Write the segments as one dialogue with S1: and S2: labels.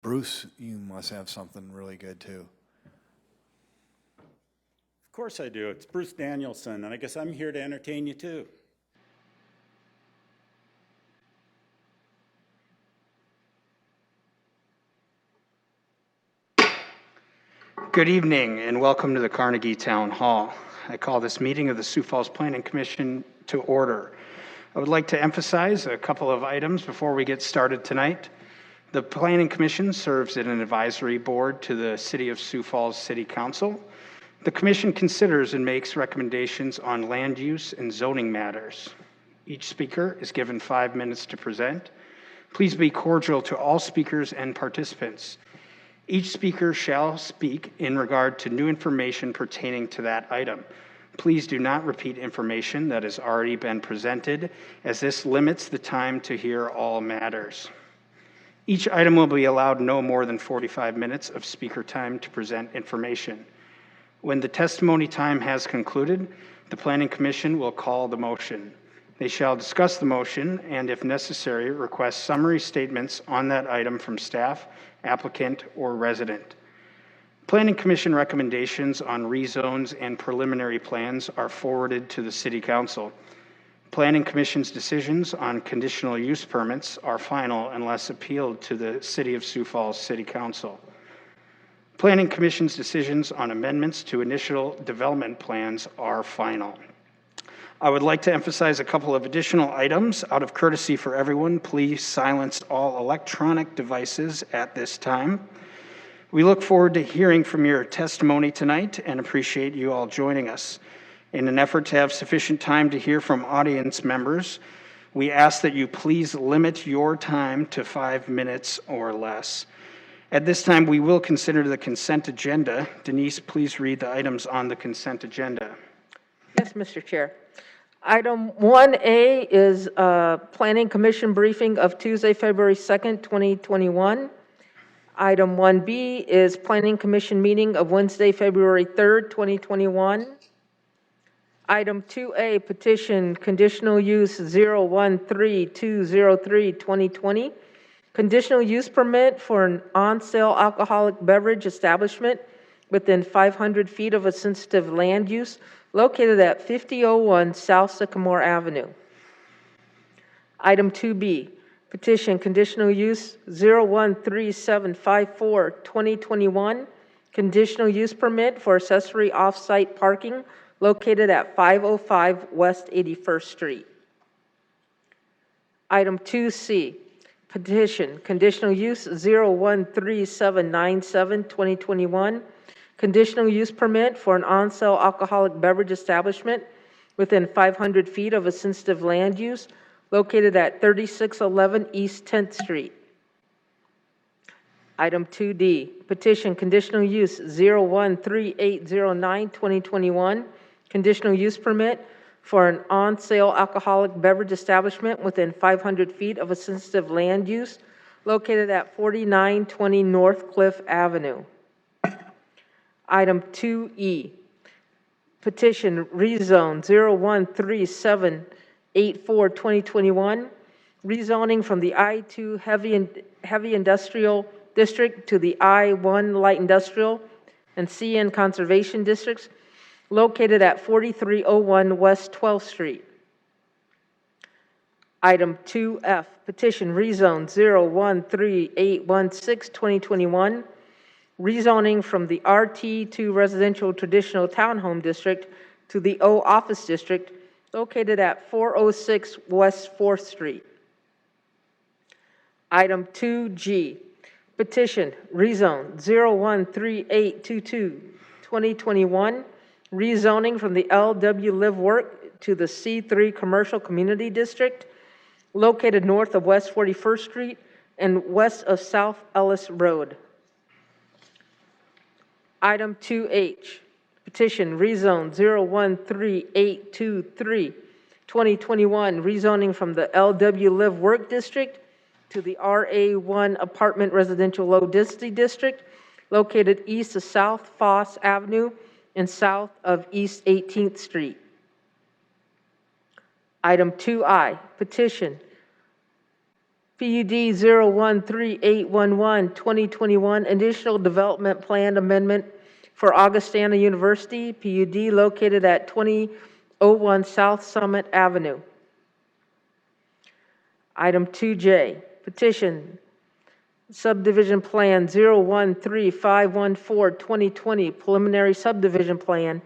S1: Bruce, you must have something really good too.
S2: Of course I do. It's Bruce Danielson, and I guess I'm here to entertain you too.
S3: Good evening and welcome to the Carnegie Town Hall. I call this meeting of the Sioux Falls Planning Commission to order. I would like to emphasize a couple of items before we get started tonight. The Planning Commission serves as an advisory board to the City of Sioux Falls City Council. The Commission considers and makes recommendations on land use and zoning matters. Each speaker is given 5 minutes to present. Please be cordial to all speakers and participants. Each speaker shall speak in regard to new information pertaining to that item. Please do not repeat information that has already been presented, as this limits the time to hear all matters. Each item will be allowed no more than 45 minutes of speaker time to present information. When the testimony time has concluded, the Planning Commission will call the motion. They shall discuss the motion and, if necessary, request summary statements on that item from staff, applicant, or resident. Planning Commission recommendations on rezones and preliminary plans are forwarded to the City Council. Planning Commission's decisions on conditional use permits are final unless appealed to the City of Sioux Falls City Council. Planning Commission's decisions on amendments to initial development plans are final. I would like to emphasize a couple of additional items. Out of courtesy for everyone, please silence all electronic devices at this time. We look forward to hearing from your testimony tonight and appreciate you all joining us. In an effort to have sufficient time to hear from audience members, we ask that you please limit your time to 5 minutes or less. At this time, we will consider the consent agenda. Denise, please read the items on the consent agenda.
S4: Yes, Mr. Chair. Item 1A is Planning Commission briefing of Tuesday, February 2nd, 2021. Item 1B is Planning Commission meeting of Wednesday, February 3rd, 2021. Item 2A, petition conditional use 013203-2020. Conditional use permit for an on-sale alcoholic beverage establishment within 500 feet of a sensitive land use located at 5001 South Sycamore Avenue. Item 2B, petition conditional use 013754-2021, conditional use permit for accessory off-site parking located at 505 West 81st Street. Item 2C, petition conditional use 013797-2021, conditional use permit for an on-sale alcoholic beverage establishment within 500 feet of a sensitive land use located at 3611 East 10th Street. Item 2D, petition conditional use 013809-2021, conditional use permit for an on-sale alcoholic beverage establishment within 500 feet of a sensitive land use located at 4920 North Cliff Avenue. Item 2E, petition rezone 013784-2021, rezoning from the I-2 heavy industrial district to the I-1 light industrial and CN conservation districts located at 4301 West 12th Street. Item 2F, petition rezone 013816-2021, rezoning from the RT2 residential traditional townhome district to the O office district located at 406 West 4th Street. Item 2G, petition rezone 013822-2021, rezoning from the LW Live Work to the C3 commercial community district located north of West 41st Street and west of South Ellis Road. Item 2H, petition rezone 013823-2021, rezoning from the LW Live Work District to the RA1 Apartment Residential Low Density District located east of South Foss Avenue and south of East 18th Street. Item 2I, petition PUD 013811, 2021, additional development plan amendment for Augustana University, PUD located at 2001 South Summit Avenue. Item 2J, petition subdivision plan 013514, 2020, preliminary subdivision plan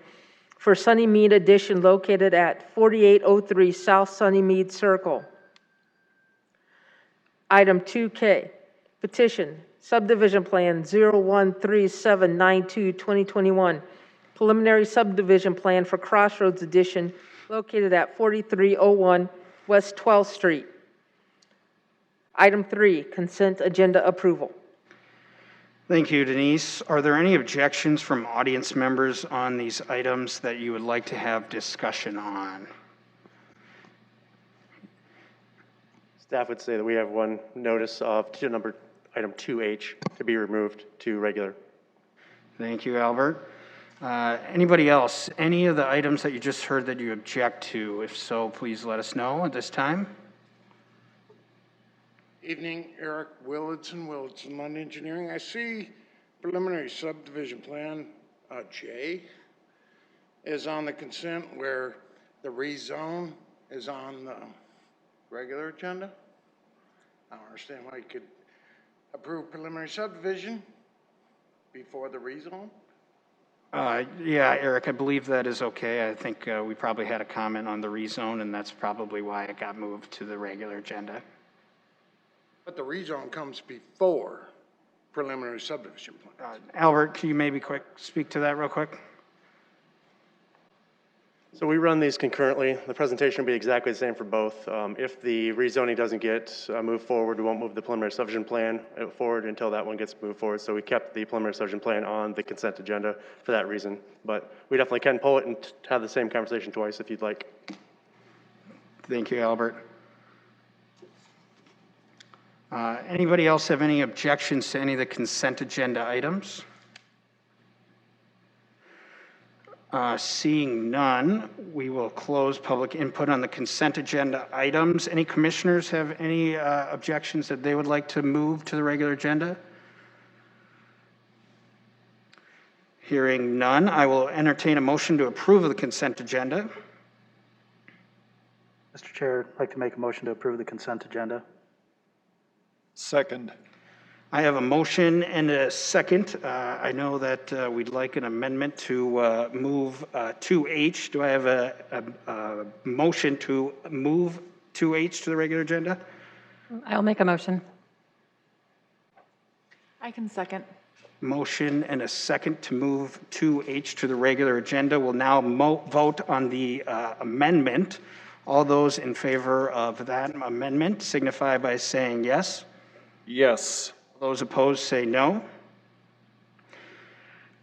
S4: for Sunnymead Addition located at 4803 South Sunnymead Circle. Item 2K, petition subdivision plan 013792, 2021, preliminary subdivision plan for Crossroads Addition located at 4301 West 12th Street. Item 3, consent agenda approval.
S3: Thank you, Denise. Are there any objections from audience members on these items that you would like to have discussion on?
S5: Staff would say that we have one notice of item 2H to be removed to regular.
S3: Thank you, Albert. Anybody else? Any of the items that you just heard that you object to? If so, please let us know at this time.
S6: Evening, Eric Willitson, Land Engineering. I see preliminary subdivision plan J is on the consent where the rezone is on the regular agenda. I don't understand why you could approve preliminary subdivision before the rezone.
S3: Yeah, Eric, I believe that is okay. I think we probably had a comment on the rezone, and that's probably why it got moved to the regular agenda.
S6: But the rezone comes before preliminary subdivision plan.
S3: Albert, can you maybe speak to that real quick?
S5: So we run these concurrently. The presentation will be exactly the same for both. If the rezoning doesn't get moved forward, we won't move the preliminary subdivision plan forward until that one gets moved forward. So we kept the preliminary subdivision plan on the consent agenda for that reason. But we definitely can pull it and have the same conversation twice if you'd like.
S3: Thank you, Albert. Anybody else have any objections to any of the consent agenda items? Seeing none, we will close public input on the consent agenda items. Any commissioners have any objections that they would like to move to the regular agenda? Hearing none, I will entertain a motion to approve of the consent agenda.
S7: Mr. Chair, I'd like to make a motion to approve the consent agenda.
S1: Second.
S3: I have a motion and a second. I know that we'd like an amendment to move 2H. Do I have a motion to move 2H to the regular agenda?
S8: I'll make a motion. I can second.
S3: Motion and a second to move 2H to the regular agenda. We'll now vote on the amendment. All those in favor of that amendment signify by saying yes.
S1: Yes.
S3: Those opposed say no.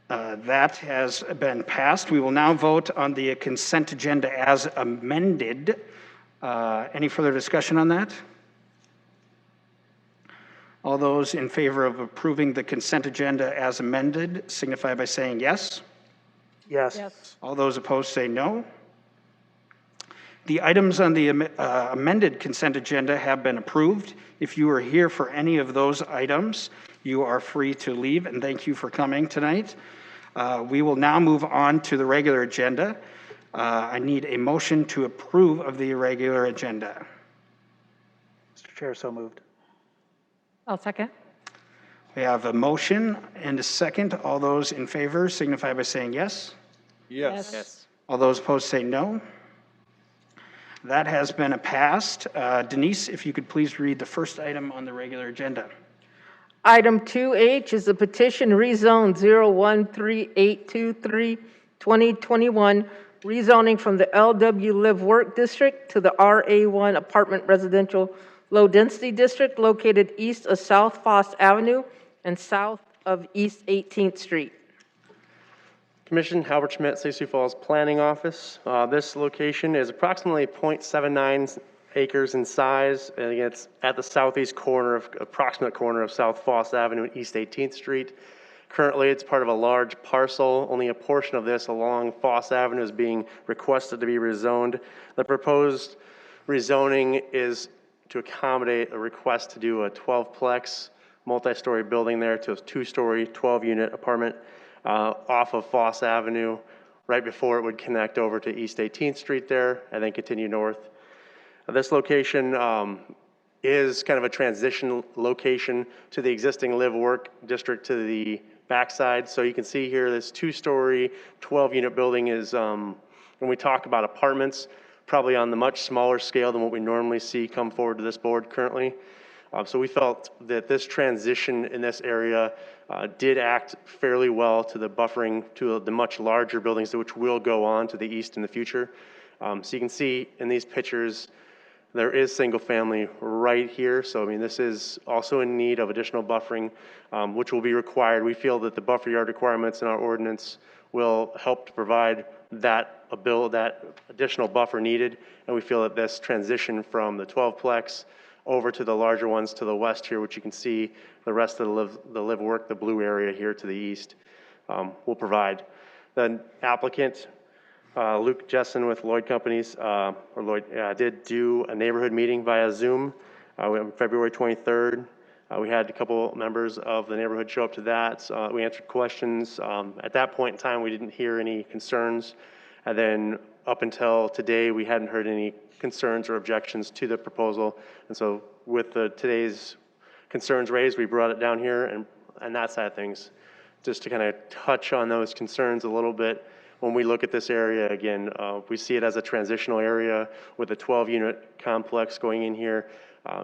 S3: That has been passed. We will now vote on the consent agenda as amended. Any further discussion on that? All those in favor of approving the consent agenda as amended signify by saying yes.
S7: Yes.
S8: Yes.
S3: All those opposed say no. The items on the amended consent agenda have been approved. If you are here for any of those items, you are free to leave, and thank you for coming tonight. We will now move on to the regular agenda. I need a motion to approve of the regular agenda.
S7: Mr. Chair, so moved.
S8: I'll second.
S3: We have a motion and a second. All those in favor signify by saying yes.
S1: Yes.
S3: All those opposed say no. That has been passed. Denise, if you could please read the first item on the regular agenda.
S4: Item 2H is the petition rezone 013823, 2021, rezoning from the LW Live Work District to the RA1 Apartment Residential Low Density District located east of South Foss Avenue and south of East 18th Street.
S5: Commission, Halbert Schmidt, Sioux Falls Planning Office. This location is approximately 0.79 acres in size, and it's at the southeast corner, approximate corner of South Foss Avenue and East 18th Street. Currently, it's part of a large parcel. Only a portion of this along Foss Avenue is being requested to be rezoned. The proposed rezoning is to accommodate a request to do a 12-plex multi-story building there to a 2-story, 12-unit apartment off of Foss Avenue, right before it would connect over to East 18th Street there, and then continue north. This location is kind of a transition location to the existing live-work district to the backside. So you can see here, this 2-story, 12-unit building is, when we talk about apartments, probably on the much smaller scale than what we normally see come forward to this board currently. So we felt that this transition in this area did act fairly well to the buffering to the much larger buildings which will go on to the east in the future. So you can see in these pictures, there is single family right here. So, I mean, this is also in need of additional buffering, which will be required. We feel that the buffer yard requirements in our ordinance will help to provide that additional buffer needed. And we feel that this transition from the 12-plex over to the larger ones to the west here, which you can see the rest of the live work, the blue area here to the east, will provide. The applicant, Luke Jessen with Lloyd Companies, did do a neighborhood meeting via Zoom on February 23rd. We had a couple members of the neighborhood show up to that. We answered questions. At that point in time, we didn't hear any concerns. And then up until today, we hadn't heard any concerns or objections to the proposal. And so with today's concerns raised, we brought it down here and that side of things, just to kind of touch on those concerns a little bit. When we look at this area again, we see it as a transitional area with a 12-unit complex going in here.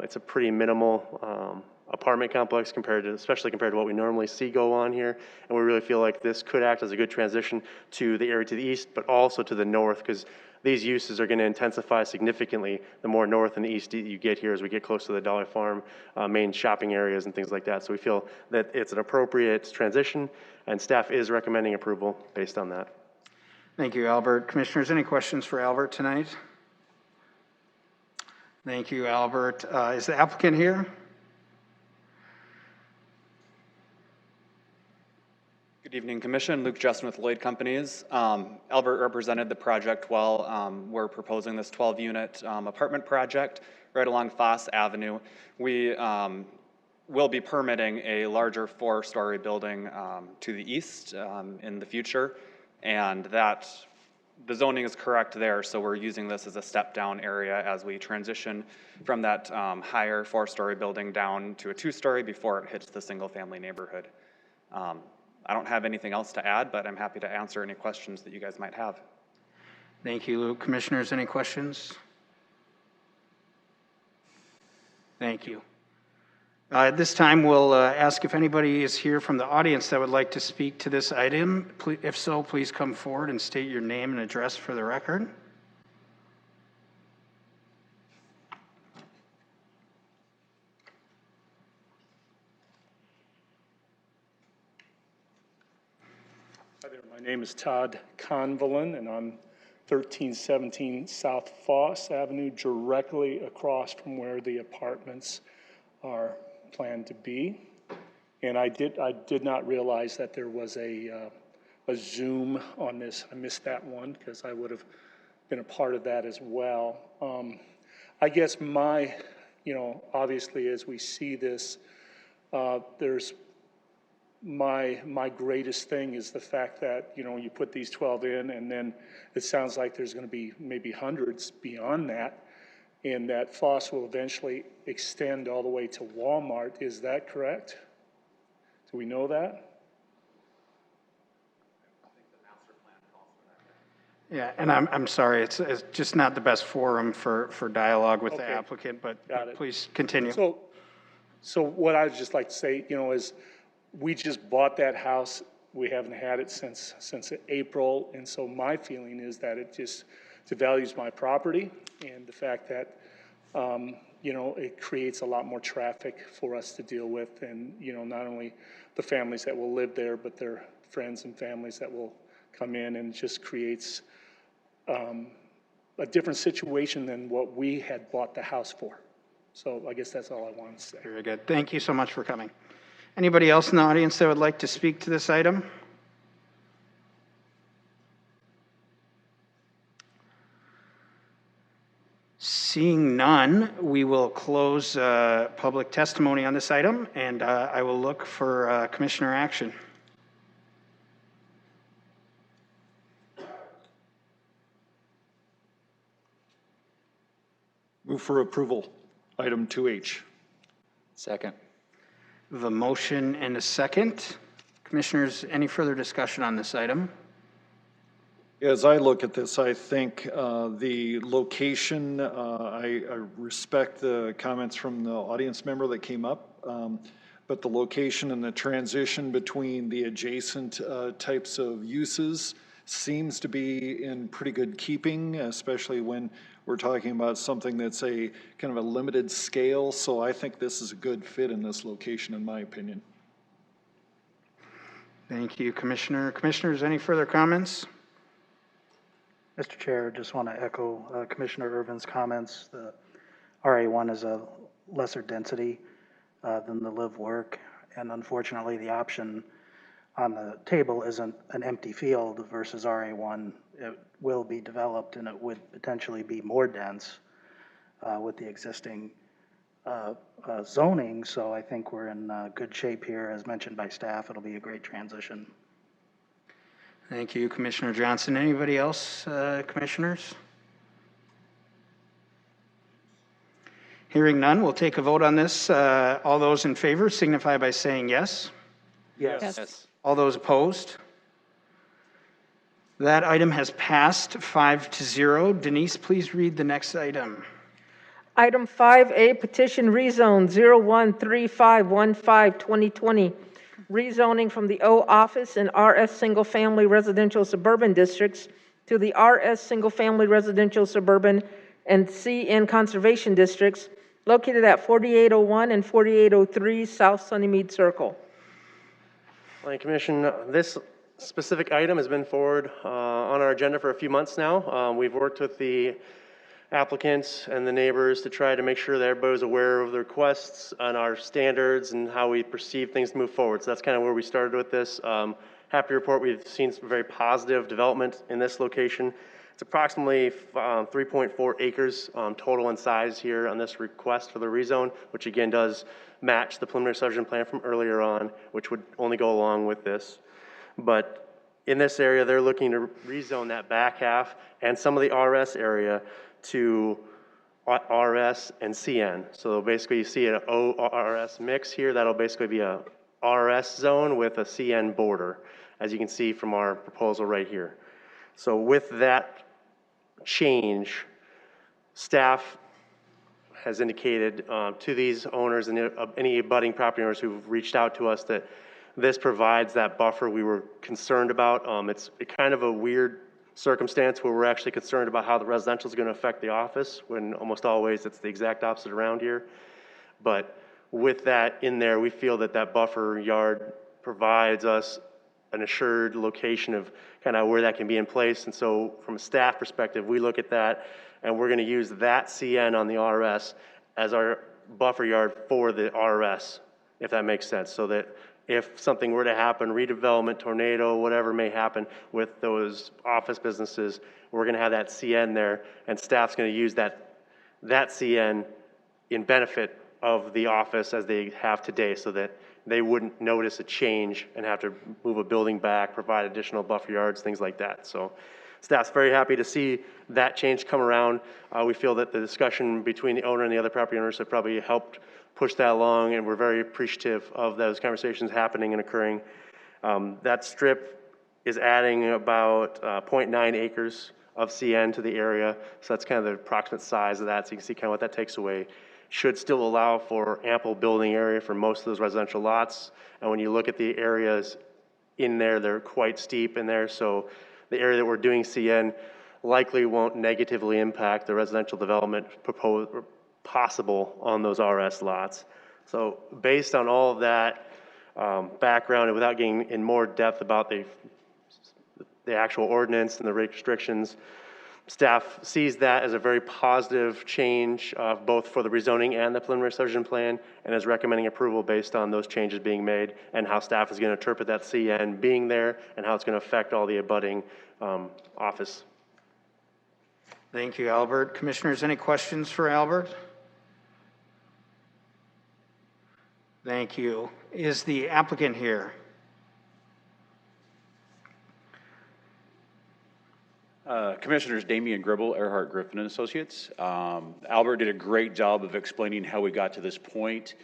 S5: It's a pretty minimal apartment complex especially compared to what we normally see go on here. And we really feel like this could act as a good transition to the area to the east, but also to the north, because these uses are going to intensify significantly the more north and east you get here as we get close to the Dollar Farm main shopping areas and things like that. So we feel that it's an appropriate transition, and staff is recommending approval based on that.
S3: Thank you, Albert. Commissioners, any questions for Albert tonight? Thank you, Albert. Is the applicant here?
S9: Good evening, Commission. Luke Jessen with Lloyd Companies. Albert represented the project well. We're proposing this 12-unit apartment project right along Foss Avenue. We will be permitting a larger 4-story building to the east in the future, and that the zoning is correct there, so we're using this as a step-down area as we transition from that higher 4-story building down to a 2-story before it hits the single-family neighborhood. I don't have anything else to add, but I'm happy to answer any questions that you guys might have.
S3: Thank you, Luke. Commissioners, any questions? Thank you. At this time, we'll ask if anybody is here from the audience that would like to speak to this item. If so, please come forward and state your name and address for the record.
S10: Hi there, my name is Todd Convalin, and I'm 1317 South Foss Avenue, directly across from where the apartments are planned to be. And I did not realize that there was a Zoom on this. I missed that one because I would have been a part of that as well. I guess obviously as we see this, there's my greatest thing is the fact that, you put these 12 in, and then it sounds like there's going to be maybe hundreds beyond that, and that Foss will eventually extend all the way to Walmart. Is that correct? Do we know that?
S3: Yeah, and I'm sorry, it's just not the best forum for dialogue with the
S10: Okay.
S3: applicant, but
S10: Got it.
S3: please continue.
S10: So what I'd just like to say, is we just bought that house. We haven't had it since April, and so my feeling is that it just devalues my property, and the fact that it creates a lot more traffic for us to deal with, and not only the families that will live there, but their friends and families that will come in, and just creates a different situation than what we had bought the house for. So I guess that's all I wanted to say.
S3: Very good. Thank you so much for coming. Anybody else in the audience that would like to speak to this item? Seeing none, we will close public testimony on this item, and I will look for commissioner action.
S1: Move for approval, item 2H.
S11: Second.
S3: The motion and a second. Commissioners, any further discussion on this item?
S1: As I look at this, I think the location, I respect the comments from the audience member that came up, but the location and the transition between the adjacent types of uses seems to be in pretty good keeping, especially when we're talking about something that's a kind of a limited scale. So I think this is a good fit in this location, in my opinion.
S3: Thank you, Commissioner. Commissioners, any further comments?
S7: Mr. Chair, just want to echo Commissioner Irvin's comments. The RA1 is a lesser density than the live-work, and unfortunately, the option on the table isn't an empty field versus RA1. It will be developed, and it would potentially be more dense with the existing zoning, so I think we're in good shape here. As mentioned by staff, it'll be a great transition.
S3: Thank you, Commissioner Johnson. Anybody else, commissioners? Hearing none, we'll take a vote on this. All those in favor signify by saying yes.
S8: Yes.
S3: All those opposed? That item has passed 5-0. Denise, please read the next item.
S4: Item 5A, petition rezone 013515-2020, rezoning from the O office and RS Single Family Residential Suburban Districts to the RS Single Family Residential Suburban and CN Conservation Districts located at 4801 and 4803 South Sunnymead Circle.
S5: Planning Commission, this specific item has been forward on our agenda for a few months now. We've worked with the applicants and the neighbors to try to make sure that everybody's aware of the requests and our standards and how we perceive things to move forward. So that's kind of where we started with this. Happy to report we've seen some very positive development in this location. It's approximately 3.4 acres total in size here on this request for the rezone, which again does match the preliminary subdivision plan from earlier on, which would only go along with this. But in this area, they're looking to rezone that back half and some of the RS area to RS and CN. So basically you see an ORS mix here. That'll basically be a RS zone with a CN border, as you can see from our proposal right here. So with that change, staff has indicated to these owners and any abutting property owners who've reached out to us that this provides that buffer we were concerned about. It's kind of a weird circumstance where we're actually concerned about how the residential is going to affect the office, when almost always it's the exact opposite around here. But with that in there, we feel that that buffer yard provides us an assured location of kind of where that can be in place. And so from a staff perspective, we look at that and we're going to use that CN on the RS as our buffer yard for the RS, if that makes sense. So that if something were to happen, redevelopment, tornado, whatever may happen with those office businesses, we're going to have that CN there, and staff's going to use that CN in benefit of the office as they have today, so that they wouldn't notice a change and have to move a building back, provide additional buffer yards, things like that. So staff's very happy to see that change come around. We feel that the discussion between the owner and the other property owners have probably helped push that along, and we're very appreciative of those conversations happening and occurring. That strip is adding about 0.9 acres of CN to the area, so that's kind of the approximate size of that, so you can see kind of what that takes away. Should still allow for ample building area for most of those residential lots, and when you look at the areas in there, they're quite steep in there, so the area that we're doing CN likely won't negatively impact the residential development proposed possible on those RS lots. So based on all of that background, and without getting in more depth about the actual ordinance and the restrictions, staff sees that as a very positive change both for the rezoning and the preliminary subdivision plan, and is recommending approval based on those changes being made and how staff is going to interpret that CN being there and how it's going to affect all the abutting office.
S3: Thank you, Albert. Commissioners, any questions for Albert? Thank you. Is the applicant here?
S11: Commissioners Damian Gribble, Earhart Griffin and Associates. Albert did a great job of explaining how we got to this point.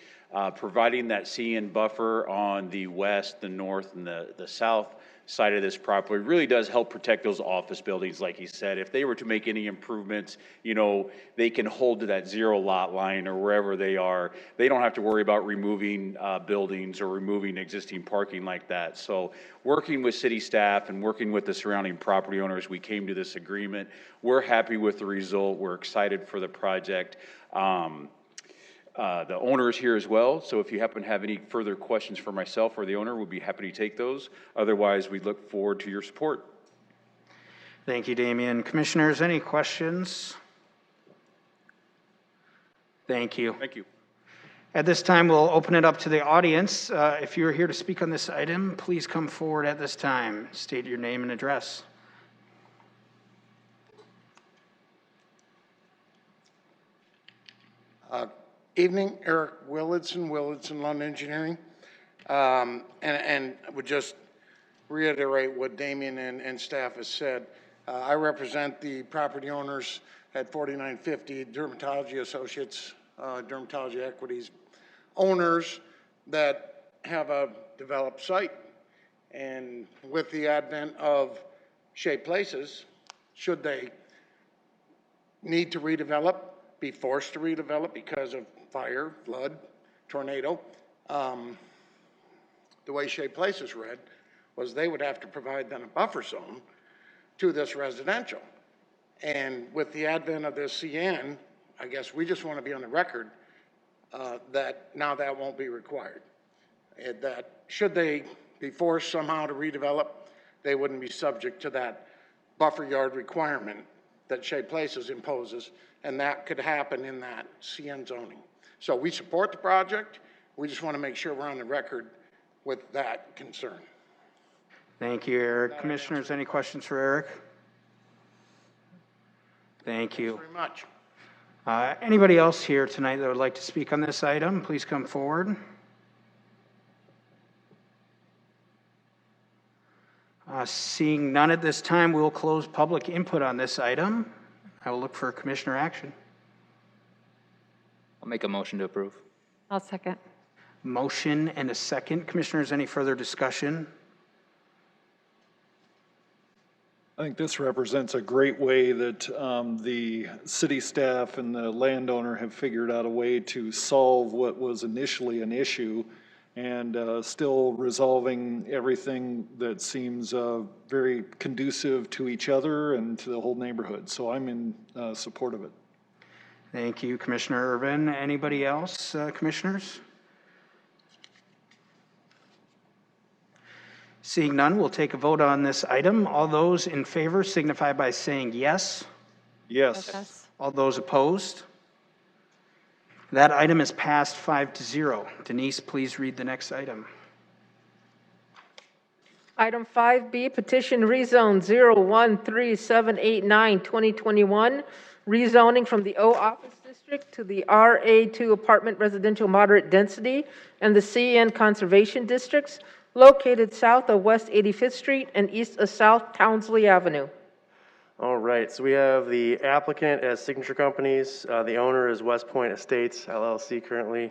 S11: Providing that CN buffer on the west, the north, and the south side of this property really does help protect those office buildings, like he said. If they were to make any improvements, you know, they can hold to that 0 lot line or wherever they are. They don't have to worry about removing buildings or removing existing parking like that. So working with city staff and working with the surrounding property owners, we came to this agreement. We're happy with the result. We're excited for the project. The owner is here as well, so if you happen to have any further questions for myself or the owner, we'll be happy to take those. Otherwise, we look forward to your support.
S3: Thank you, Damian. Commissioners, any questions? Thank you.
S11: Thank you.
S3: At this time, we'll open it up to the audience. If you're here to speak on this item, please come forward at this time. State your name and address.
S6: Evening, Eric Willardson, Lund Engineering. And would just reiterate what Damian and staff has said. I represent the property owners at 4950 Dermatology Associates, Dermatology Equities owners that have a developed site. And with the advent of Shea Places, should they need to redevelop, be forced to redevelop because of fire, flood, tornado, the way Shea Places read was they would have to provide then a buffer zone to this residential. And with the advent of this CN, I guess we just want to be on the record that now that won't be required. That should they be forced somehow to redevelop, they wouldn't be subject to that buffer yard requirement that Shea Places imposes, and that could happen in that CN zoning. So we support the project. We just want to make sure we're on the record with that concern.
S3: Thank you, Eric. Commissioners, any questions for Eric? Thank you.
S6: Thanks very much.
S3: Anybody else here tonight that would like to speak on this item, please come forward. Seeing none at this time, we'll close public input on this item. I will look for commissioner action.
S12: I'll make a motion to approve.
S8: I'll second.
S3: Motion and a second. Commissioners, any further discussion?
S1: I think this represents a great way that the city staff and the landowner have figured out a way to solve what was initially an issue and still resolving everything that seems very conducive to each other and to the whole neighborhood. So I'm in support of it.
S3: Thank you, Commissioner Urban. Anybody else, commissioners? Seeing none, we'll take a vote on this item. All those in favor signify by saying yes.
S1: Yes.
S8: Yes.
S3: All those opposed? That item is passed 5-0. Denise, please read the next item.
S4: Item 5B, petition rezone 013789-2021, rezoning from the O Office District to the RA2 Apartment Residential Moderate Density and the CN Conservation Districts, located south of West 85th Street and east of South Townsley Avenue.
S5: All right, so we have the applicant as signature companies. The owner is West Point Estates LLC currently.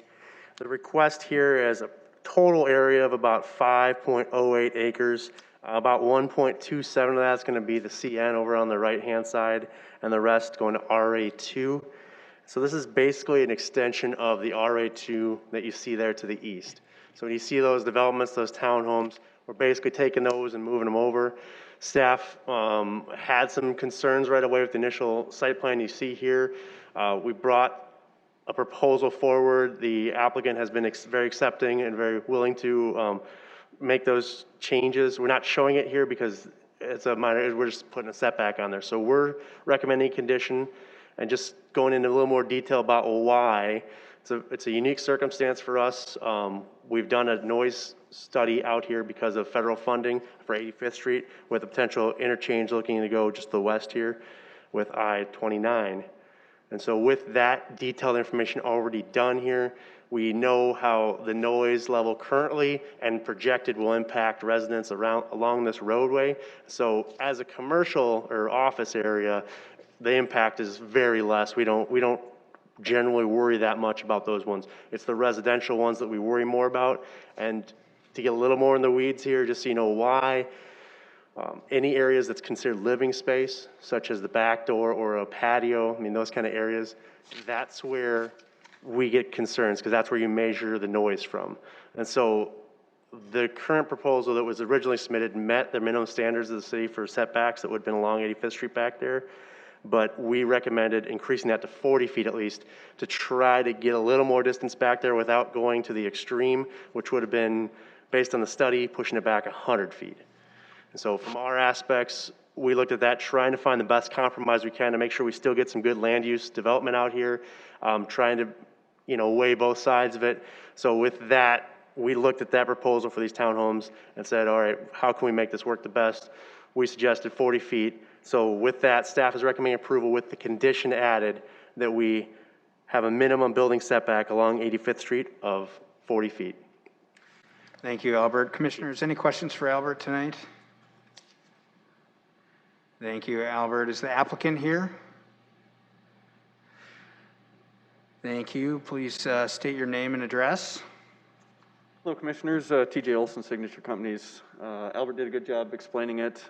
S5: The request here is a total area of about 5.08 acres. About 1.27 of that's going to be the CN over on the right-hand side, and the rest going to RA2. So this is basically an extension of the RA2 that you see there to the east. So when you see those developments, those townhomes, we're basically taking those and moving them over. Staff had some concerns right away with the initial site plan you see here. We brought a proposal forward. The applicant has been very accepting and very willing to make those changes. We're not showing it here because it's a minor, we're just putting a setback on there. So we're recommending condition and just going into a little more detail about why. It's a unique circumstance for us. We've done a noise study out here because of federal funding for 85th Street with a potential interchange looking to go just the west here. with I-29. And so with that detailed information already done here, we know how the noise level currently and projected will impact residents along this roadway. So as a commercial or office area, the impact is very less. We don't generally worry that much about those ones. It's the residential ones that we worry more about. And to get a little more in the weeds here, just so you know why, any areas that's considered living space, such as the back door or a patio, I mean, those kind of areas, that's where we get concerns, because that's where you measure the noise from. And so the current proposal that was originally submitted met the minimum standards of the city for setbacks that would have been along 85th Street back there. But we recommended increasing that to 40 feet at least to try to get a little more distance back there without going to the extreme, which would have been, based on the study, pushing it back 100 feet. And so from our aspects, we looked at that, trying to find the best compromise we can to make sure we still get some good land use development out here, trying to, weigh both sides of it. So with that, we looked at that proposal for these townhomes and said, all right, how can we make this work the best? We suggested 40 feet. So with that, staff is recommending approval with the condition added that we have a minimum building setback along 85th Street of 40 feet.
S3: Thank you, Albert. Commissioners, any questions for Albert tonight? Thank you, Albert. Is the applicant here? Thank you. Please state your name and address.
S12: Hello, Commissioners. TJ Olson, Signature Companies. Albert did a good job explaining it.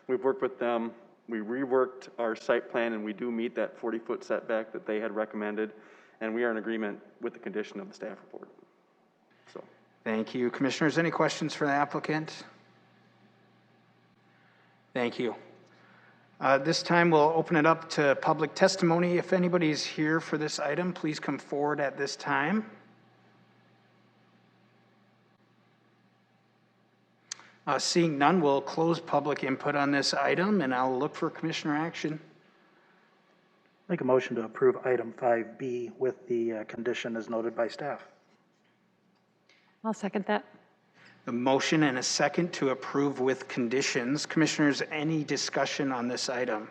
S12: We've worked with them. We reworked our site plan, and we do meet that 40-foot setback that they had recommended, and we are in agreement with the condition of the staff report. So,
S3: thank you. Commissioners, any questions for the applicant? Thank you. This time we'll open it up to public testimony. If anybody's here for this item, please come forward at this time. Seeing none, we'll close public input on this item, and I'll look for commissioner action.
S7: Make a motion to approve item 5B with the condition as noted by staff.
S8: I'll second that.
S3: The motion and a second to approve with conditions. Commissioners, any discussion on this item?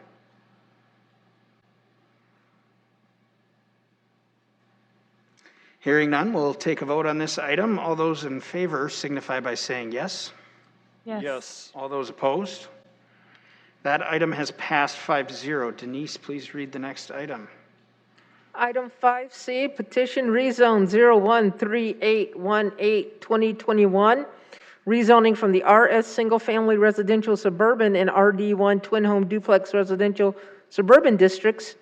S3: Hearing none, we'll take a vote on this item. All those in favor signify by saying yes.
S8: Yes.
S1: Yes.
S3: All those opposed? That item has passed 5-0. Denise, please read the next item.
S4: Item 5C, petition rezone 013818-2021, rezoning from the RS Single Family Residential Suburban and RD1 Twin Home Duplex Residential Suburban Districts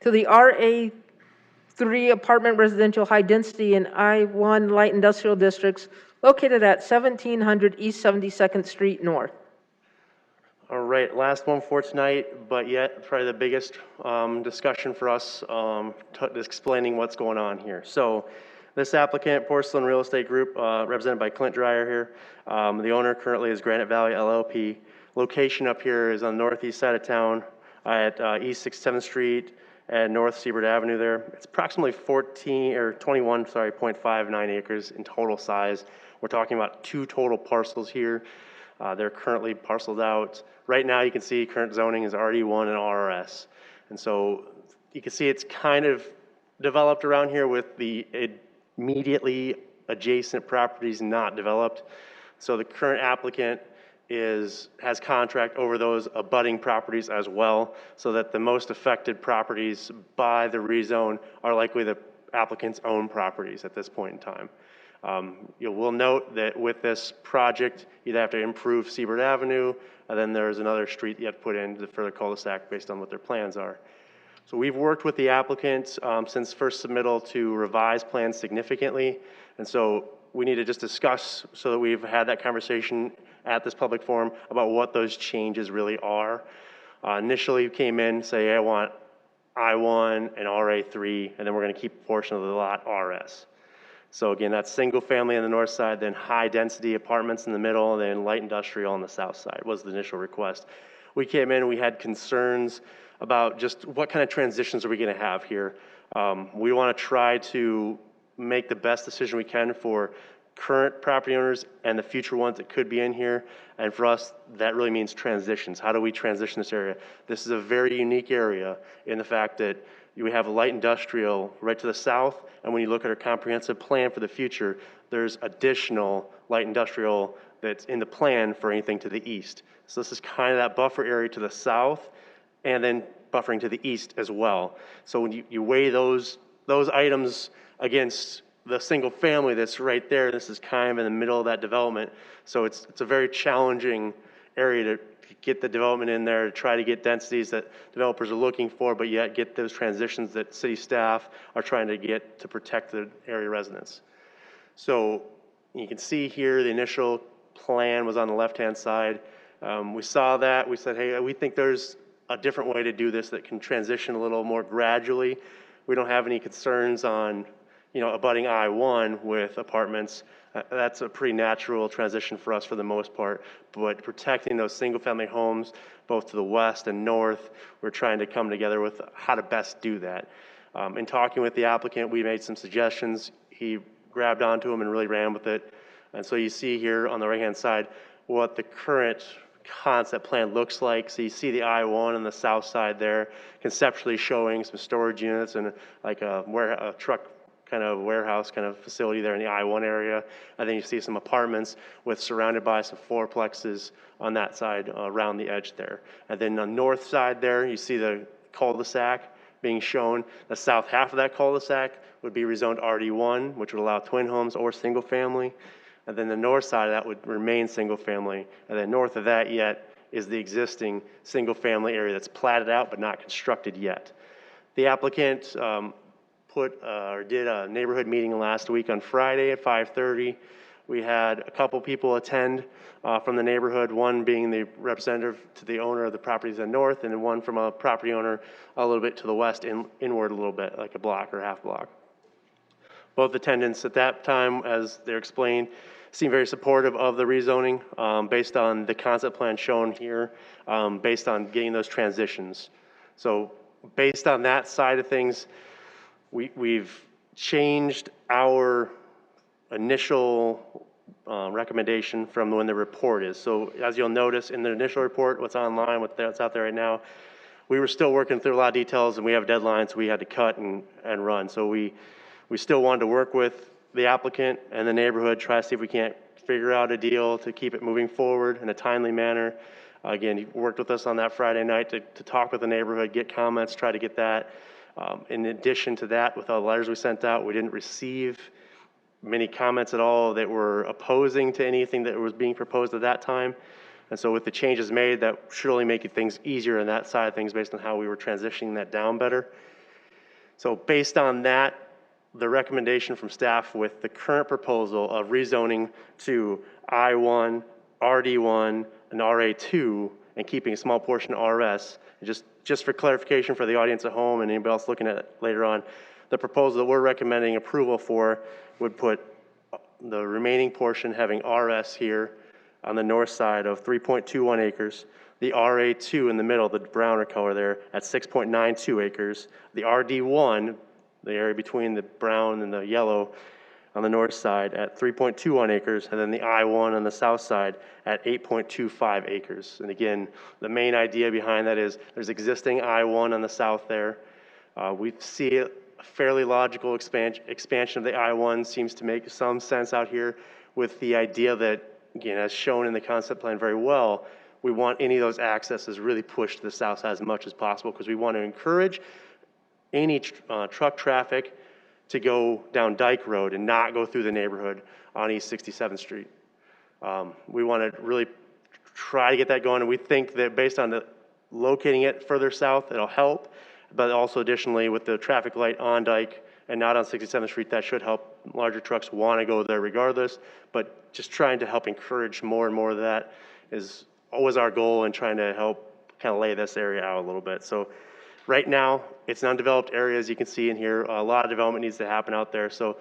S4: to the RA3 Apartment Residential High Density and I1 Light Industrial Districts located at 1700 East 72nd Street North.
S5: All right, last one for tonight, but yet probably the biggest discussion for us, explaining what's going on here. So this applicant, Porcelain Real Estate Group, represented by Clint Dreyer here. The owner currently is Granite Valley LLP. Location up here is on the northeast side of town at East 67th Street and North Seabird Avenue there. It's approximately 21.59 acres in total size. We're talking about 2 total parcels here. They're currently parceled out. Right now you can see current zoning is RD1 and RRS. And so you can see it's kind of developed around here with the immediately adjacent properties not developed. So the current applicant has contract over those abutting properties as well, so that the most affected properties by the rezone are likely the applicant's own properties at this point in time. You will note that with this project, you'd have to improve Seabird Avenue, and then there's another street you have to put in for the cul-de-sac based on what their plans are. So we've worked with the applicant since first submittal to revise plans significantly, and so we need to just discuss so that we've had that conversation at this public forum about what those changes really are. Initially, you came in, say, I want I1 and RA3, and then we're going to keep a portion of the lot RS. So again, that's single family on the north side, then high density apartments in the middle, and then light industrial on the south side was the initial request. We came in, we had concerns about just what kind of transitions are we going to have here. We want to try to make the best decision we can for current property owners and the future ones that could be in here. And for us, that really means transitions. How do we transition this area? This is a very unique area in the fact that we have a light industrial right to the south, and when you look at our comprehensive plan for the future, there's additional light industrial that's in the plan for anything to the east. So this is kind of that buffer area to the south, and then buffering to the east as well. So when you weigh those items against the single family that's right there, this is kind of in the middle of that development. So it's a very challenging area to get the development in there, to try to get densities that developers are looking for, but yet get those transitions that city staff are trying to get to protect the area residents. So you can see here the initial plan was on the left-hand side. We saw that, we said, hey, we think there's a different way to do this that can transition a little more gradually. We don't have any concerns on, abutting I-1 with apartments. That's a pretty natural transition for us for the most part, but protecting those single-family homes, both to the west and north, we're trying to come together with how to best do that. In talking with the applicant, we made some suggestions. He grabbed onto them and really ran with it. And so you see here on the right-hand side what the current concept plan looks like. So you see the I-1 on the south side there, conceptually showing some storage units and like a truck kind of warehouse kind of facility there in the I-1 area. And then you see some apartments surrounded by some fourplexes on that side around the edge there. And then on the north side there, you see the cul-de-sac being shown. The south half of that cul-de-sac would be rezoned RD1, which would allow twin homes or single family. And then the north side of that would remain single family. And then north of that yet is the existing single family area that's platted out but not constructed yet. The applicant did a neighborhood meeting last week on Friday at 5:30. We had a couple people attend from the neighborhood, one being the representative to the owner of the properties in the north, and then one from a property owner a little bit to the west, inward a little bit, like a block or half block. Both attendants at that time, as they explained, seemed very supportive of the rezoning based on the concept plan shown here, based on getting those transitions. So based on that side of things, we've changed our initial recommendation from when the report is. So as you'll notice in the initial report, what's online, what's out there right now, we were still working through a lot of details and we have deadlines we had to cut and run. So we still wanted to work with the applicant and the neighborhood, try to see if we can't figure out a deal to keep it moving forward in a timely manner. Again, he worked with us on that Friday night to talk with the neighborhood, get comments, try to get that. In addition to that, with all the letters we sent out, we didn't receive many comments at all that were opposing to anything that was being proposed at that time. And so with the changes made, that should only make things easier on that side of things based on how we were transitioning that down better. So based on that, the recommendation from staff with the current proposal of rezoning to I-1, RD1, and RA2, and keeping a small portion RS, and just for clarification for the audience at home and anybody else looking at it later on, the proposal that we're recommending approval for would put the remaining portion having RS here on the north side of 3.21 acres, the RA2 in the middle, the browner color there, at 6.92 acres, the RD1, the area between the brown and the yellow on the north side at 3.21 acres, and then the I-1 on the south side at 8.25 acres. And again, the main idea behind that is there's existing I-1 on the south there. We see a fairly logical expansion of the I-1 seems to make some sense out here with the idea that, again, as shown in the concept plan very well, we want any of those accesses really pushed to the south side as much as possible because we want to encourage any truck traffic to go down Dyke Road and not go through the neighborhood on East 67th Street. We want to really try to get that going, and we think that based on locating it further south, it'll help, but also additionally with the traffic light on Dyke and not on 67th Street, that should help larger trucks want to go there regardless, but just trying to help encourage more and more of that is always our goal and trying to help kind of lay this area out a little bit. So right now, it's an undeveloped area, as you can see in here. A lot of development needs to happen out there. So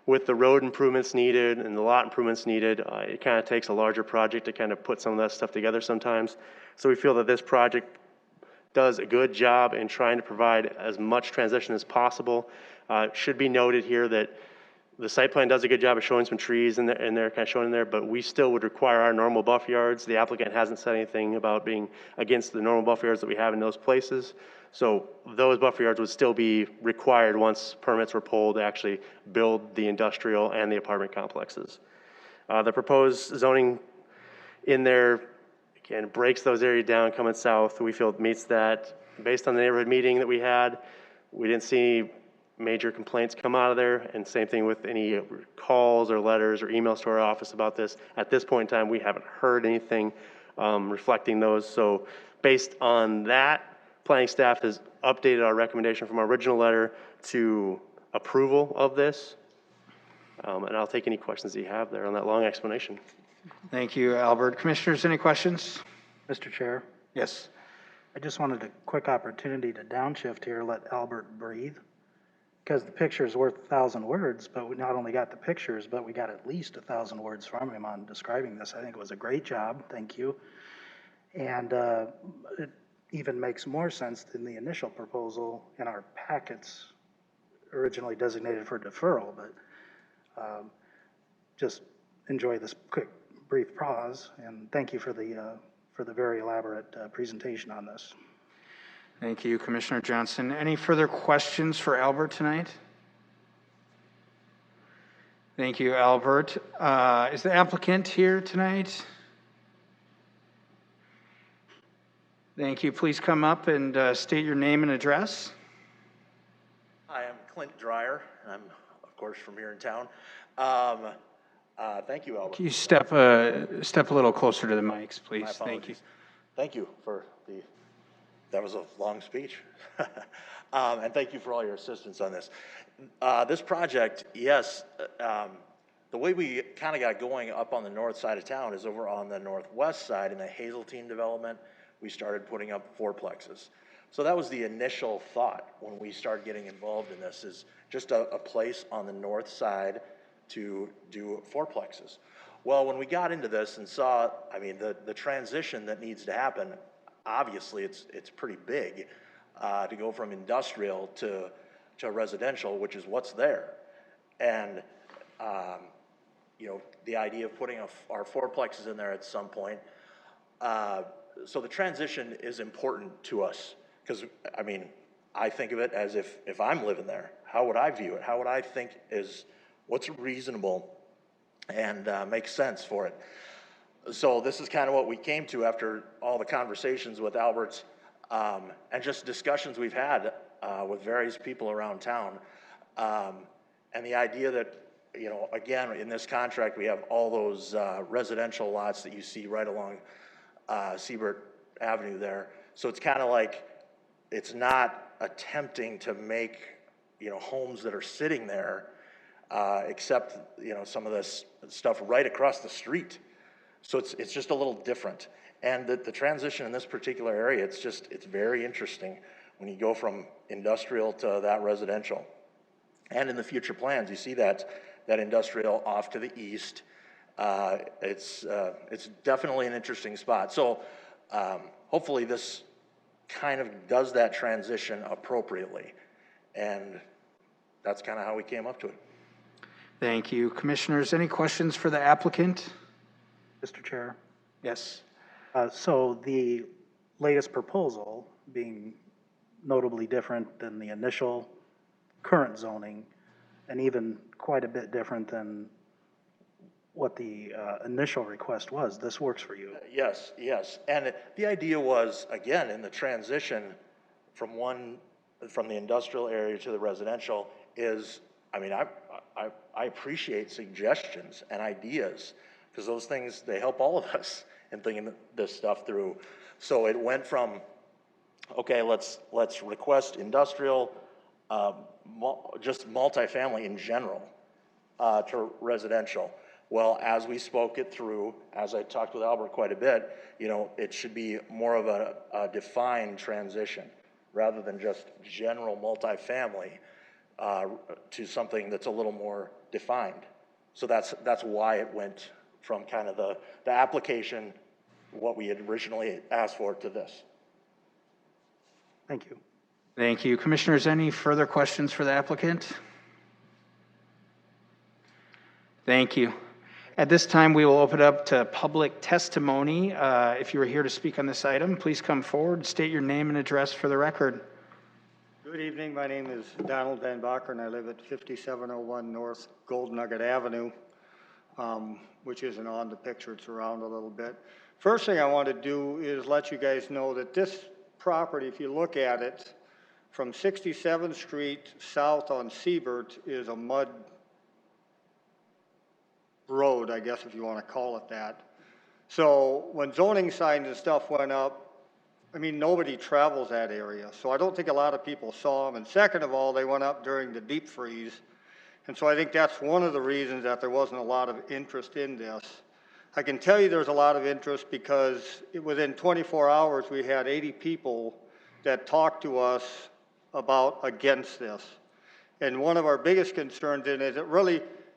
S5: with the road improvements needed and the lot improvements needed, it kind of takes a larger project to kind of put some of that stuff together sometimes. So we feel that this project does a good job in trying to provide as much transition as possible. It should be noted here that The site plan does a good job of showing some trees in there, kind of showing in there, but we still would require our normal buffer yards. The applicant hasn't said anything about being against the normal buffer yards that we have in those places. So those buffer yards would still be required once permits were pulled to actually build the industrial and the apartment complexes. The proposed zoning in there, again, breaks those areas down coming south. We feel it meets that. Based on the neighborhood meeting that we had, we didn't see major complaints come out of there, and same thing with any calls or letters or emails to our office about this. At this point in time, we haven't heard anything reflecting those. So based on that, planning staff has updated our recommendation from our original letter to approval of this. And I'll take any questions that you have there on that long explanation.
S3: Thank you, Albert. Commissioners, any questions?
S7: Mr. Chair,
S3: Yes.
S7: I just wanted a quick opportunity to downshift here, let Albert breathe. Because the picture is worth 1,000 words, but we not only got the pictures, but we got at least 1,000 words from him on describing this. I think it was a great job. Thank you. And it even makes more sense than the initial proposal in our packets originally designated for deferral. But just enjoy this quick, brief pause, and thank you for the very elaborate presentation on this.
S3: Thank you, Commissioner Johnson. Any further questions for Albert tonight? Thank you, Albert. Is the applicant here tonight? Thank you. Please come up and state your name and address.
S13: Hi, I'm Clint Dreyer, and I'm, of course, from here in town. Thank you, Albert.
S3: Can you step a little closer to the mics, please? Thank you.
S13: Thank you for that was a long speech. And thank you for all your assistance on this. This project, yes, the way we kind of got going up on the north side of town is over on the northwest side in the Hazeltine development. We started putting up fourplexes. So that was the initial thought when we started getting involved in this, is just a place on the north side to do fourplexes. Well, when we got into this and saw, I mean, the transition that needs to happen, obviously it's pretty big to go from industrial to residential, which is what's there. And, you know, the idea of putting our fourplexes in there at some point. So the transition is important to us because, I mean, I think of it as if I'm living there, how would I view it? How would I think what's reasonable and makes sense for it? So this is kind of what we came to after all the conversations with Albert's and just discussions we've had with various people around town. And the idea that, you know, again, in this contract, we have all those residential lots that you see right along Siebert Avenue there. So it's kind of like, it's not attempting to make, you know, homes that are sitting there, except, you know, some of this stuff right across the street. So it's just a little different. And the transition in this particular area, it's very interesting when you go from industrial to that residential. And in the future plans, you see that industrial off to the east. It's definitely an interesting spot. So hopefully this kind of does that transition appropriately. And that's kind of how we came up to it.
S3: Thank you. Commissioners, any questions for the applicant?
S7: Mr. Chair.
S3: Yes.
S7: So the latest proposal, being notably different than the initial current zoning, and even quite a bit different than what the initial request was, this works for you?
S13: Yes. And the idea was, again, in the transition from the industrial area to the residential is, I mean, I appreciate suggestions and ideas, because those things, they help all of us in thinking this stuff through. So it went from, okay, let's request industrial, just multifamily in general, to residential. Well, as we spoke it through, as I talked with Albert quite a bit, you know, it should be more of a defined transition rather than just general multifamily to something that's a little more defined. So that's why it went from kind of the application, what we had originally asked for, to this.
S7: Thank you.
S3: Thank you. Commissioners, any further questions for the applicant? Thank you. At this time, we will open up to public testimony. If you are here to speak on this item, please come forward, state your name and address for the record.
S14: Good evening. My name is Donald Van Bakker, and I live at 5701 North Gold Nugget Avenue, which isn't on the picture. It's around a little bit. First thing I want to do is let you guys know that this property, if you look at it, from 67th Street south on Siebert is a mud road, I guess if you want to call it that. So when zoning signs and stuff went up, I mean, nobody travels that area. So I don't think a lot of people saw them. And second of all, they went up during the deep freeze. And so I think that's one of the reasons that there wasn't a lot of interest in this. I can tell you there's a lot of interest because within 24 hours, we had 80 people that talked to us about against this. And one of our biggest concerns in it,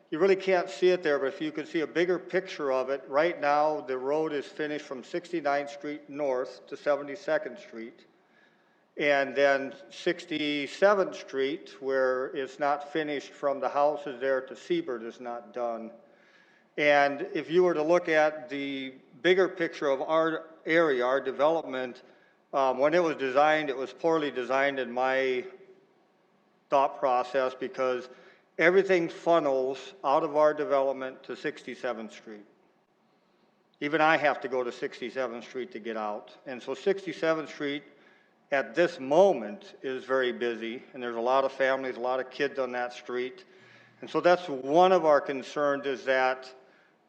S14: you really can't see it there, but if you could see a bigger picture of it, right now the road is finished from 69th Street north to 72nd Street. And then 67th Street, where it's not finished from the houses there to Siebert, is not done. And if you were to look at the bigger picture of our area, our development, when it was designed, it was poorly designed in my thought process because everything funnels out of our development to 67th Street. Even I have to go to 67th Street to get out. And so 67th Street at this moment is very busy, and there's a lot of families, a lot of kids on that street. And so that's one of our concerns, is that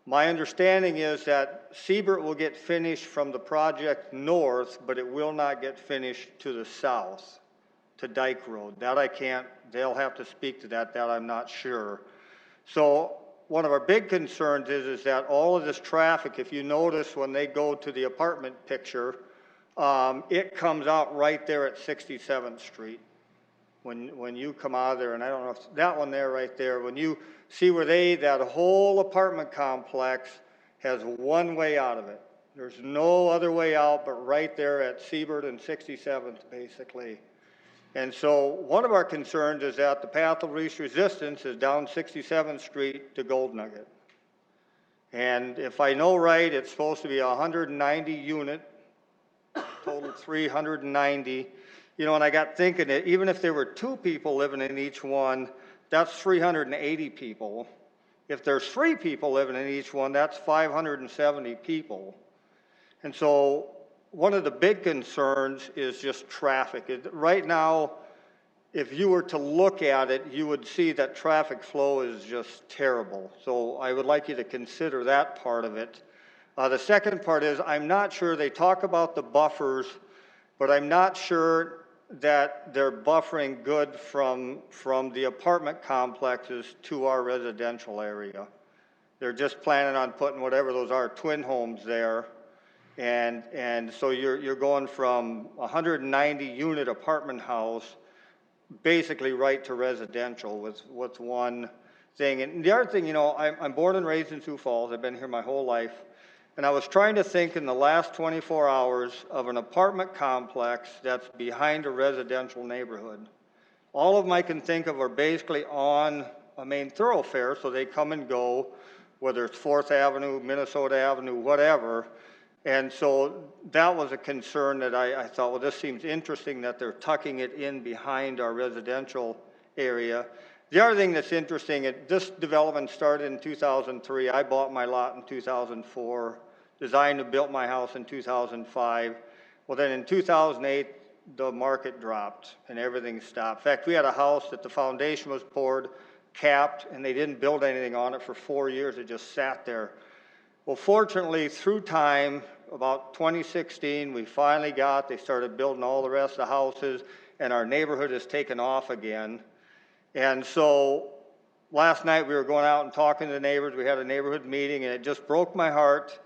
S14: my understanding is that Siebert will get finished from the project north, but it will not get finished to the south, to Dyke Road. That I can't, they'll have to speak to that I'm not sure. So one of our big concerns is that all of this traffic, if you notice when they go to the apartment picture, it comes out right there at 67th Street. When you come out of there, and I don't know if that one there right there, when you see where that whole apartment complex has one way out of it. There's no other way out but right there at Siebert and 67th basically. And so one of our concerns is that the path of least resistance is down 67th Street to Gold Nugget. And if I know right, it's supposed to be 190 unit, total 390. You know, and I got thinking that even if there were 2 people living in each one, that's 380 people. If there's 3 people living in each one, that's 570 people. And so one of the big concerns is just traffic. Right now, if you were to look at it, you would see that traffic flow is just terrible. So I would like you to consider that part of it. The second part is, I'm not sure, they talk about the buffers, but I'm not sure that they're buffering good from the apartment complexes to our residential area. They're just planning on putting whatever those are, twin homes there. And so you're going from 190 unit apartment house basically right to residential with one thing. And the other thing, you know, I'm born and raised in Sioux Falls. I've been here my whole life. And I was trying to think in the last 24 hours of an apartment complex that's behind a residential neighborhood. All of them I can think of are basically on a main thoroughfare, so they come and go, whether it's 4th Avenue, Minnesota Avenue, whatever. And so that was a concern that I thought, well, this seems interesting that they're tucking it in behind our residential area. The other thing that's interesting, this development started in 2003. I bought my lot in 2004, designed and built my house in 2005. Well, then in 2008, the market dropped and everything stopped. In fact, we had a house that the foundation was poured, capped, and they didn't build anything on it for 4 years. It just sat there. Well, fortunately, through time, about 2016, they started building all the rest of the houses, and our neighborhood has taken off again. And so last night we were going out and talking to the neighbors. We had a neighborhood meeting, and it just broke my heart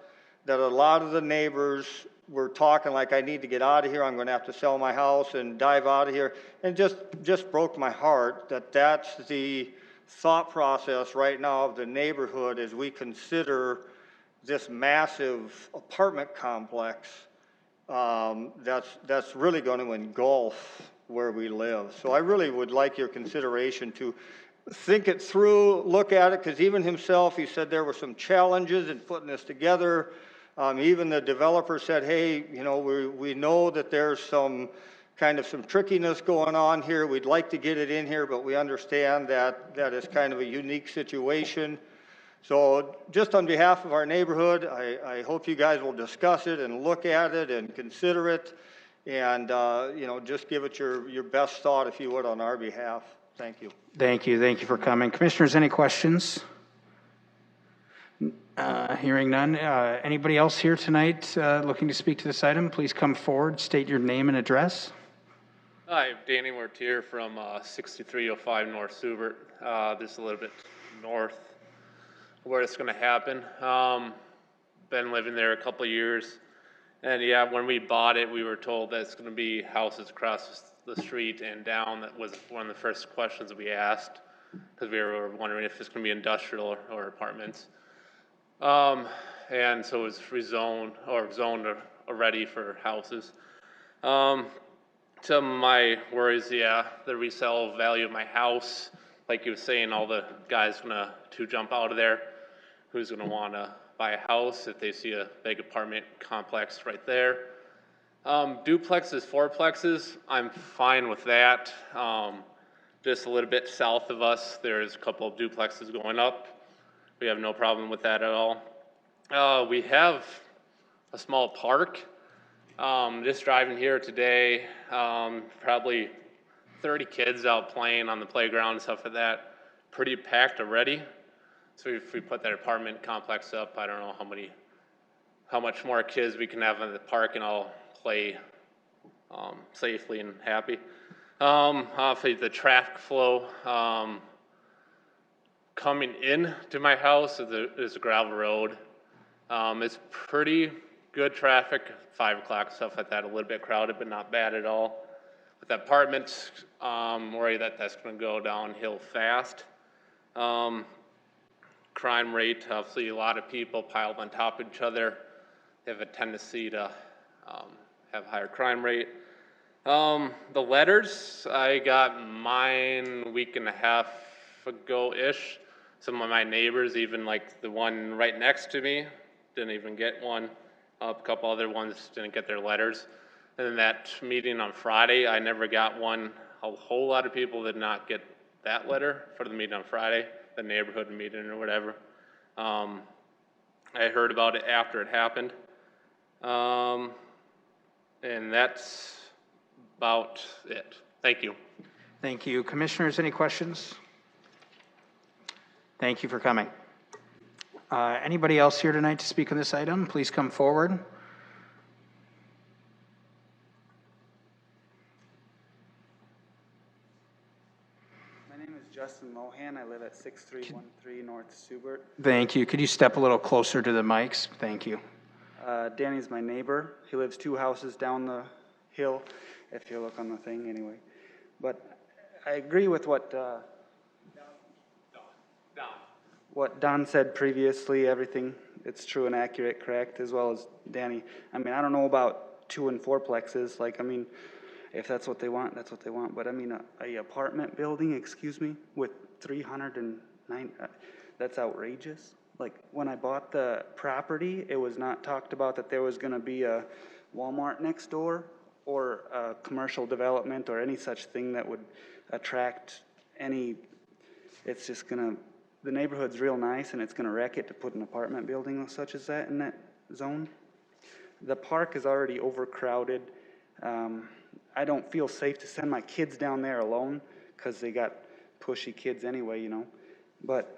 S14: that a lot of the neighbors were talking like, I need to get out of here. I'm going to have to sell my house and dive out of here. And just broke my heart that that's the thought process right now of the neighborhood as we consider this massive apartment complex that's really going to engulf where we live. So I really would like your consideration to think it through, look at it, because even himself, he said there were some challenges in putting this together. Even the developer said, hey, you know, we know that there's some trickiness going on here. We'd like to get it in here, but we understand that is kind of a unique situation. So just on behalf of our neighborhood, I hope you guys will discuss it and look at it and consider it. And, you know, just give it your best thought, if you would, on our behalf. Thank you.
S3: Thank you. Thank you for coming. Commissioners, any questions? Hearing none. Anybody else here tonight looking to speak to this item? Please come forward, state your name and address.
S15: Hi, I'm Danny Mortier from 6305 North Subert. This is a little bit north where it's going to happen. Been living there a couple of years. And yeah, when we bought it, we were told that it's going to be houses across the street and down. That was one of the first questions we asked, because we were wondering if it's going to be industrial or apartments. And so it was rezoned or zoned already for houses. Some of my worries, yeah, the resale value of my house, like you were saying, all the guys gonna jump out of there. Who's gonna wanna buy a house if they see a big apartment complex right there? Duplexes, fourplexes, I'm fine with that. Just a little bit south of us, there's a couple of duplexes going up. We have no problem with that at all. We have a small park. Just driving here today, probably 30 kids out playing on the playground and stuff like that. Pretty packed already. So if we put that apartment complex up, I don't know how much more kids we can have in the park and all play safely and happy. Obviously the traffic flow coming in to my house is a gravel road. It's pretty good traffic, 5 o'clock, stuff like that, a little bit crowded, but not bad at all. With the apartments, worry that's going to go downhill fast. Crime rate, obviously a lot of people piled on top of each other. They have a tendency to have higher crime rate. The letters, I got mine a week and a half ago-ish. Some of my neighbors, even like the one right next to me, didn't even get one. A couple other ones didn't get their letters. And then that meeting on Friday, I never got one. A whole lot of people did not get that letter for the meeting on Friday, the neighborhood meeting or whatever. I heard about it after it happened. And that's about it. Thank you.
S3: Thank you. Commissioners, any questions? Thank you for coming. Anybody else here tonight to speak on this item? Please come forward.
S16: My name is Justin Mohan. I live at 6313 North Subert.
S3: Thank you. Could you step a little closer to the mics? Thank you.
S16: Danny's my neighbor. He lives 2 houses down the hill, if you look on the thing anyway. But I agree with what Don said previously. Everything, it's true and accurate, correct, as well as Danny. I mean, I don't know about 2 and 4plexes. Like, I mean, if that's what they want, that's what they want. But I mean, a apartment building, excuse me, with 309, that's outrageous. Like, when I bought the property, it was not talked about that there was going to be a Walmart next door or a commercial development or any such thing that would attract any. It's just going to, the neighborhood's real nice, and it's going to wreck it to put an apartment building such as that in that zone. The park is already overcrowded. I don't feel safe to send my kids down there alone because they got pushy kids anyway, you know. But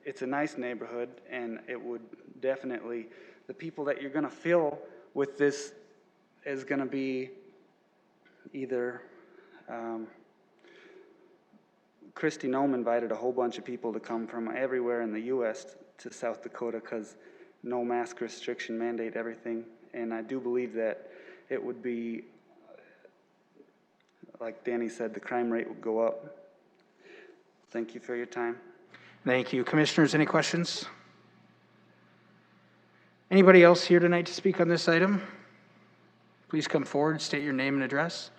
S16: it's a nice neighborhood, and it would definitely, the people that you're going to fill with this is going to be either, Kristi Noem invited a whole bunch of people to come from everywhere in the U.S. to South Dakota because no mask restriction mandate everything. And I do believe that it would be, like Danny said, the crime rate would go up. Thank you for your time.
S3: Thank you. Commissioners, any questions? Anybody else here tonight to speak on this item? Please come forward, state your name and address.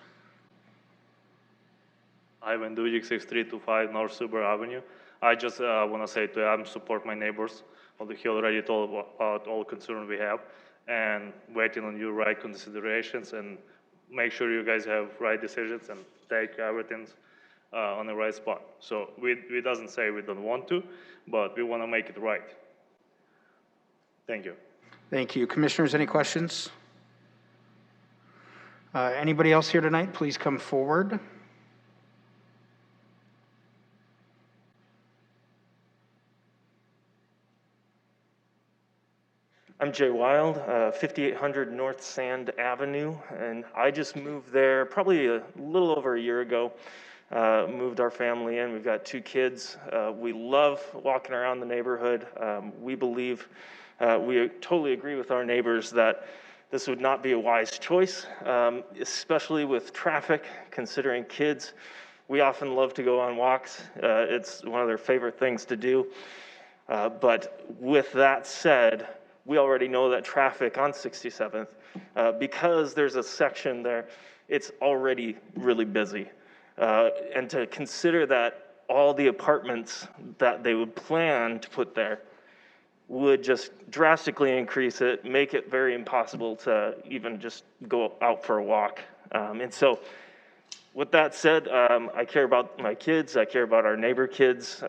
S17: Highway 26325 North Subaru Avenue. I just want to say to them, support my neighbors. He already told about all concerns we have, and waiting on your right considerations, and make sure you guys have right decisions and take everything on the right spot. So we doesn't say we don't want to, but we want to make it right. Thank you.
S3: Thank you. Commissioners, any questions? Anybody else here tonight, please come forward.
S18: I'm Jay Wild, 5800 North Sand Avenue, and I just moved there probably a little over a year ago. Moved our family in. We've got 2 kids. We love walking around the neighborhood. We believe, we totally agree with our neighbors that this would not be a wise choice, especially with traffic, considering kids. We often love to go on walks. It's one of their favorite things to do. But with that said, we already know that traffic on 67th, because there's a section there, it's already really busy. And to consider that all the apartments that they would plan to put there would just drastically increase it, make it very impossible to even just go out for a walk. And so with that said, I care about my kids, I care about our neighbor kids.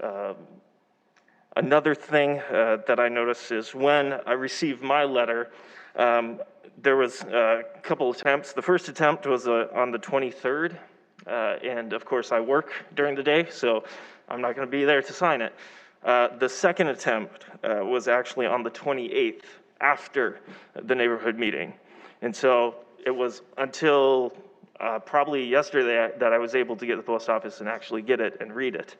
S18: Another thing that I noticed is when I received my letter, there was a couple attempts. The first attempt was on the 23rd, and of course I work during the day, so I'm not going to be there to sign it. The second attempt was actually on the 28th, after the neighborhood meeting. And so it was until probably yesterday that I was able to get to the post office and actually get it and read it.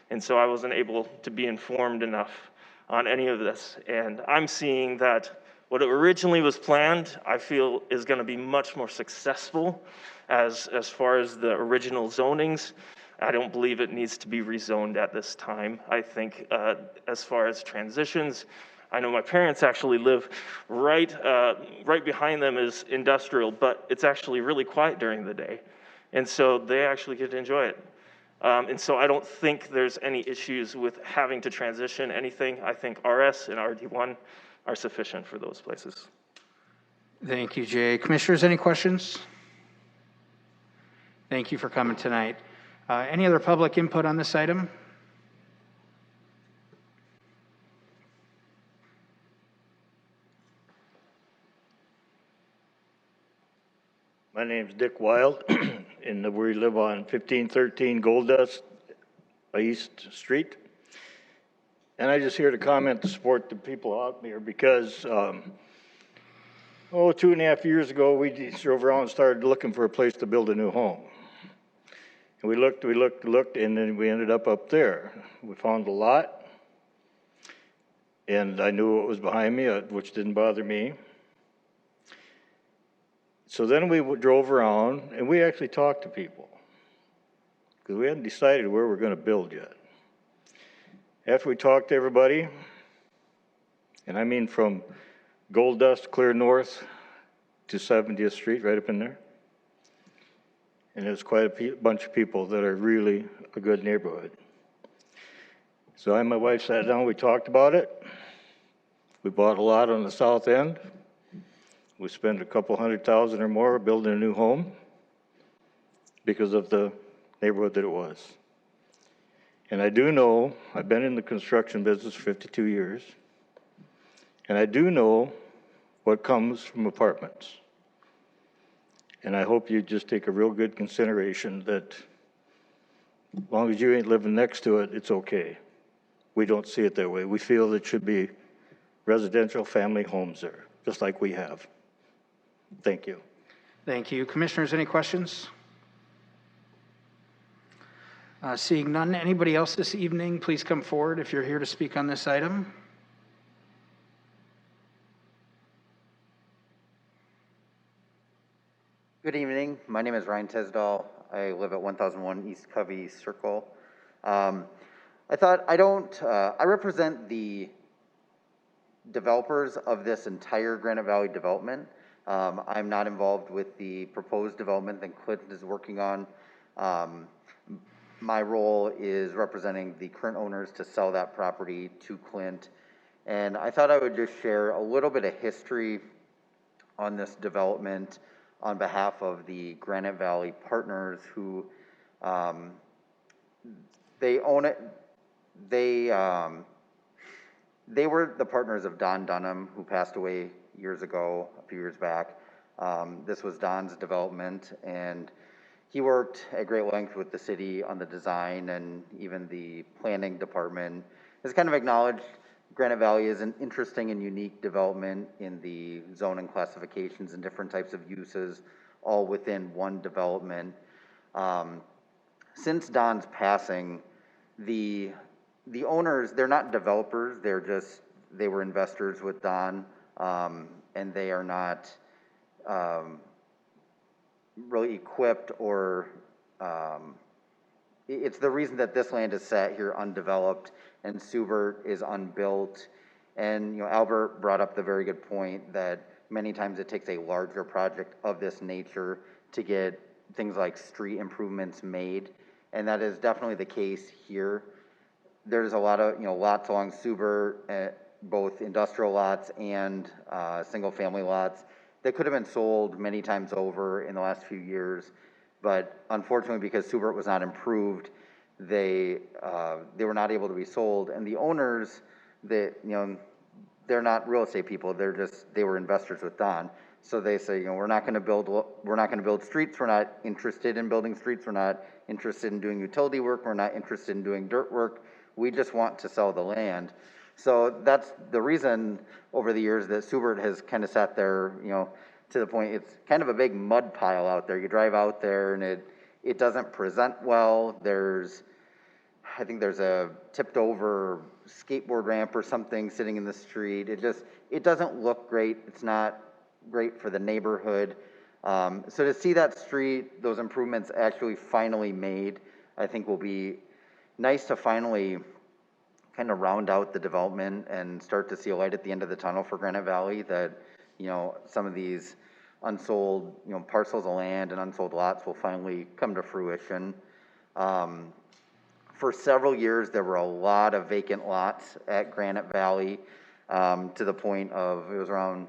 S18: And so I wasn't able to be informed enough on any of this. And I'm seeing that what originally was planned, I feel is going to be much more successful as far as the original zonings. I don't believe it needs to be rezoned at this time. I think as far as transitions, I know my parents actually live right behind them is industrial, but it's actually really quiet during the day. And so they actually get to enjoy it. And so I don't think there's any issues with having to transition anything. I think RS and RD1 are sufficient for those places.
S3: Thank you, Jay. Commissioners, any questions? Thank you for coming tonight. Any other public input on this item?
S19: My name's Dick Wild, and we live on 1513 Gold Dust East Street. And I just here to comment to support the people out here because, 2.5 years ago, we drove around and started looking for a place to build a new home. And we looked, and then we ended up there. We found a lot, and I knew what was behind me, which didn't bother me. So then we drove around, and we actually talked to people, because we hadn't decided where we're going to build yet. After we talked to everybody, and I mean from Gold Dust clear north to 70th Street, right up in there, and there's quite a bunch of people that are really a good neighborhood. So I and my wife sat down, we talked about it. We bought a lot on the south end. We spent a couple $100,000 or more building a new home because of the neighborhood that it was. And I do know, I've been in the construction business for 52 years, and I do know what comes from apartments. And I hope you just take a real good consideration that as long as you ain't living next to it, it's okay. We don't see it that way. We feel it should be residential family homes there, just like we have. Thank you.
S3: Thank you. Commissioners, any questions? Seeing none, anybody else this evening, please come forward if you're here to speak on this item.
S20: Good evening. My name is Ryan Tesdahl. I live at 1001 East Covey Circle. I represent the developers of this entire Granite Valley development. I'm not involved with the proposed development that Clinton is working on. my role is representing the current owners to sell that property to Clint. And I thought I would just share a little bit of history on this development on behalf of the Granite Valley partners who, they own it. They were the partners of Don Dunham, who passed away years ago, a few years back. This was Don's development, and he worked at great length with the city on the design, and even the planning department has kind of acknowledged Granite Valley is an interesting and unique development in the zoning classifications and different types of uses, all within one development. Since Don's passing, the owners, they're not developers, they were investors with Don, and they are not really equipped or, it's the reason that this land is sat here undeveloped and Subert is unbuilt. And, Albert brought up the very good point that many times it takes a larger project of this nature to get things like street improvements made. And that is definitely the case here. There's a lot of, lots along Subert, both industrial lots and single family lots that could have been sold many times over in the last few years. But unfortunately, because Subert was not improved, they were not able to be sold. And the owners, they're not real estate people. They were investors with Don. So they say, we're not going to build streets. We're not interested in building streets. We're not interested in doing utility work. We're not interested in doing dirt work. We just want to sell the land. So that's the reason over the years that Subert has kind of sat there, to the point it's kind of a big mud pile out there. You drive out there and it doesn't present well. I think there's a tipped over skateboard ramp or something sitting in the street. It doesn't look great. It's not great for the neighborhood. So to see that street, those improvements actually finally made, I think will be nice to finally kind of round out the development and start to see a light at the end of the tunnel for Granite Valley, that, some of these unsold, parcels of land and unsold lots will finally come to fruition. For several years, there were a lot of vacant lots at Granite Valley, to the point of, it was around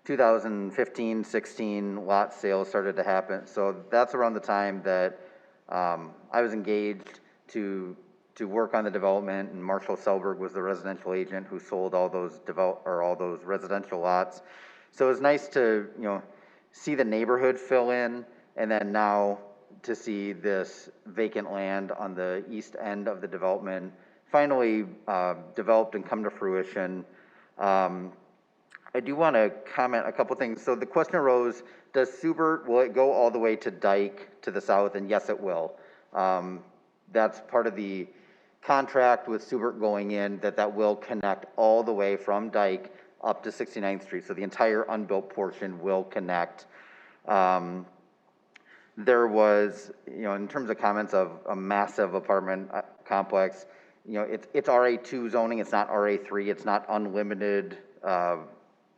S20: 2015, 16, lot sales started to happen. So that's around the time that I was engaged to work on the development, and Marshall Selberg was the residential agent who sold all those residential lots. So it was nice to see the neighborhood fill in, and then now to see this vacant land on the east end of the development finally developed and come to fruition. I do want to comment a couple things. So the question arose, does Subert, will it go all the way to Dyke to the south? And yes, it will. That's part of the contract with Subert going in, that will connect all the way from Dyke up to 69th Street. So the entire unbuilt portion will connect. There was, in terms of comments of a massive apartment complex, it's RA2 zoning, it's not RA3, it's not unlimited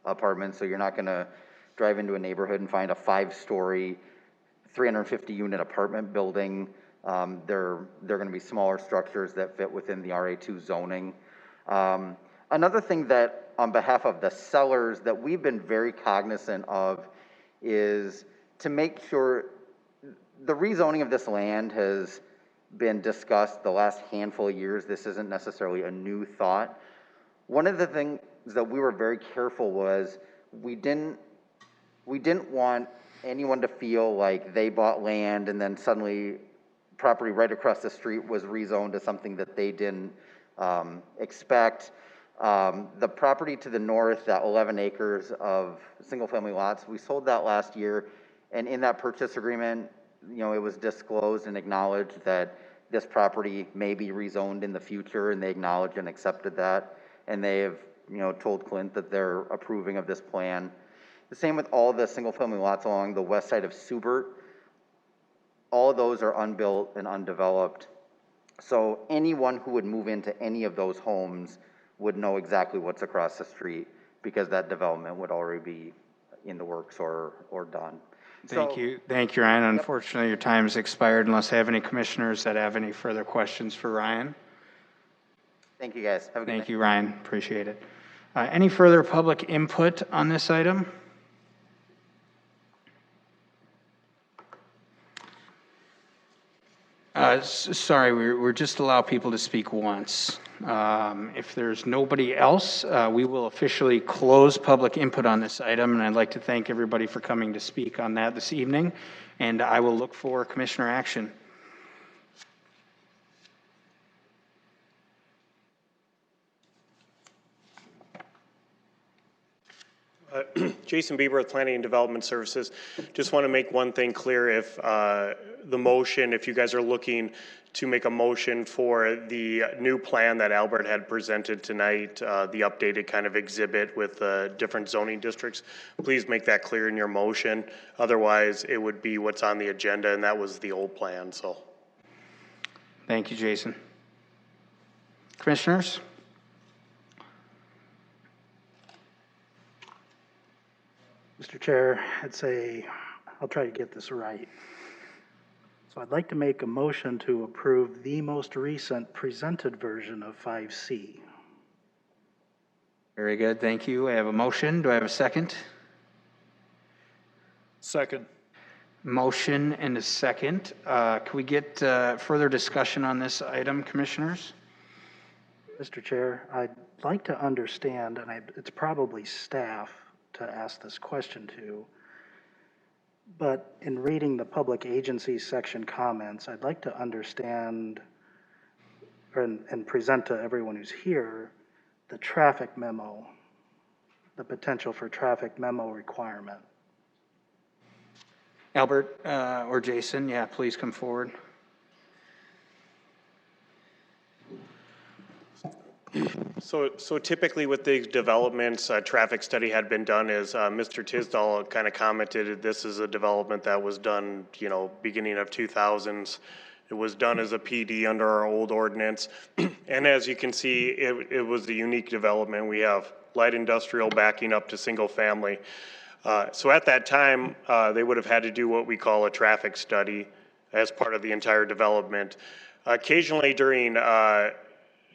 S20: apartments, so you're not going to drive into a neighborhood and find a 5-story, 350-unit apartment building. They're going to be smaller structures that fit within the RA2 zoning. Another thing that, on behalf of the sellers, that we've been very cognizant of is to make sure the rezoning of this land has been discussed the last handful of years. This isn't necessarily a new thought. One of the things that we were very careful was we didn't want anyone to feel like they bought land and then suddenly property right across the street was rezoned to something that they didn't expect. The property to the north, that 11 acres of single-family lots, we sold that last year, and in that purchase agreement, it was disclosed and acknowledged that this property may be rezoned in the future, and they acknowledged and accepted that, and they have, told Clint that they're approving of this plan. The same with all the single-family lots along the west side of Subert. All of those are unbuilt and undeveloped. So anyone who would move into any of those homes would know exactly what's across the street, because that development would already be in the works or done.
S3: Thank you, Ryan. Unfortunately, your time has expired unless I have any commissioners that have any further questions for Ryan.
S20: Thank you, guys. Have a good
S3: Thank
S20: night.
S3: you, Ryan. Appreciate it. Any further public input on this item? Sorry, we're just allow people to speak once. If there's nobody else, we will officially close public input on this item, and I'd like to thank everybody for coming to speak on that this evening, and I will look for commissioner action.
S5: Jason Bieber with Planning and Development Services. Just want to make one thing clear. If the motion, if you guys are looking to make a motion for the new plan that Albert had presented tonight, the updated kind of exhibit with different zoning districts, please make that clear in your motion. Otherwise, it would be what's on the agenda, and that was the old plan. So,
S3: thank you, Jason. Commissioners?
S7: Mr. Chair, I'll try to get this right. So I'd like to make a motion to approve the most recent presented version of 5C.
S3: Very good, thank you. I have a motion. Do I have a second?
S1: Second.
S3: Motion and a second. Can we get further discussion on this item, commissioners?
S7: Mr. Chair, I'd like to understand, and it's probably staff to ask this question to, but in reading the public agencies section comments, I'd like to understand and present to everyone who's here the traffic memo, the potential for traffic memo requirement.
S3: Albert or Jason, yeah, please come forward.
S5: So typically with these developments, a traffic study had been done as Mr. Tisdall kind of commented, this is a development that was done, beginning of 2000s. It was done as a PD under our old ordinance. And as you can see, it was a unique development. We have light industrial backing up to single family. So at that time, they would have had to do what we call a traffic study as part of the entire development. Occasionally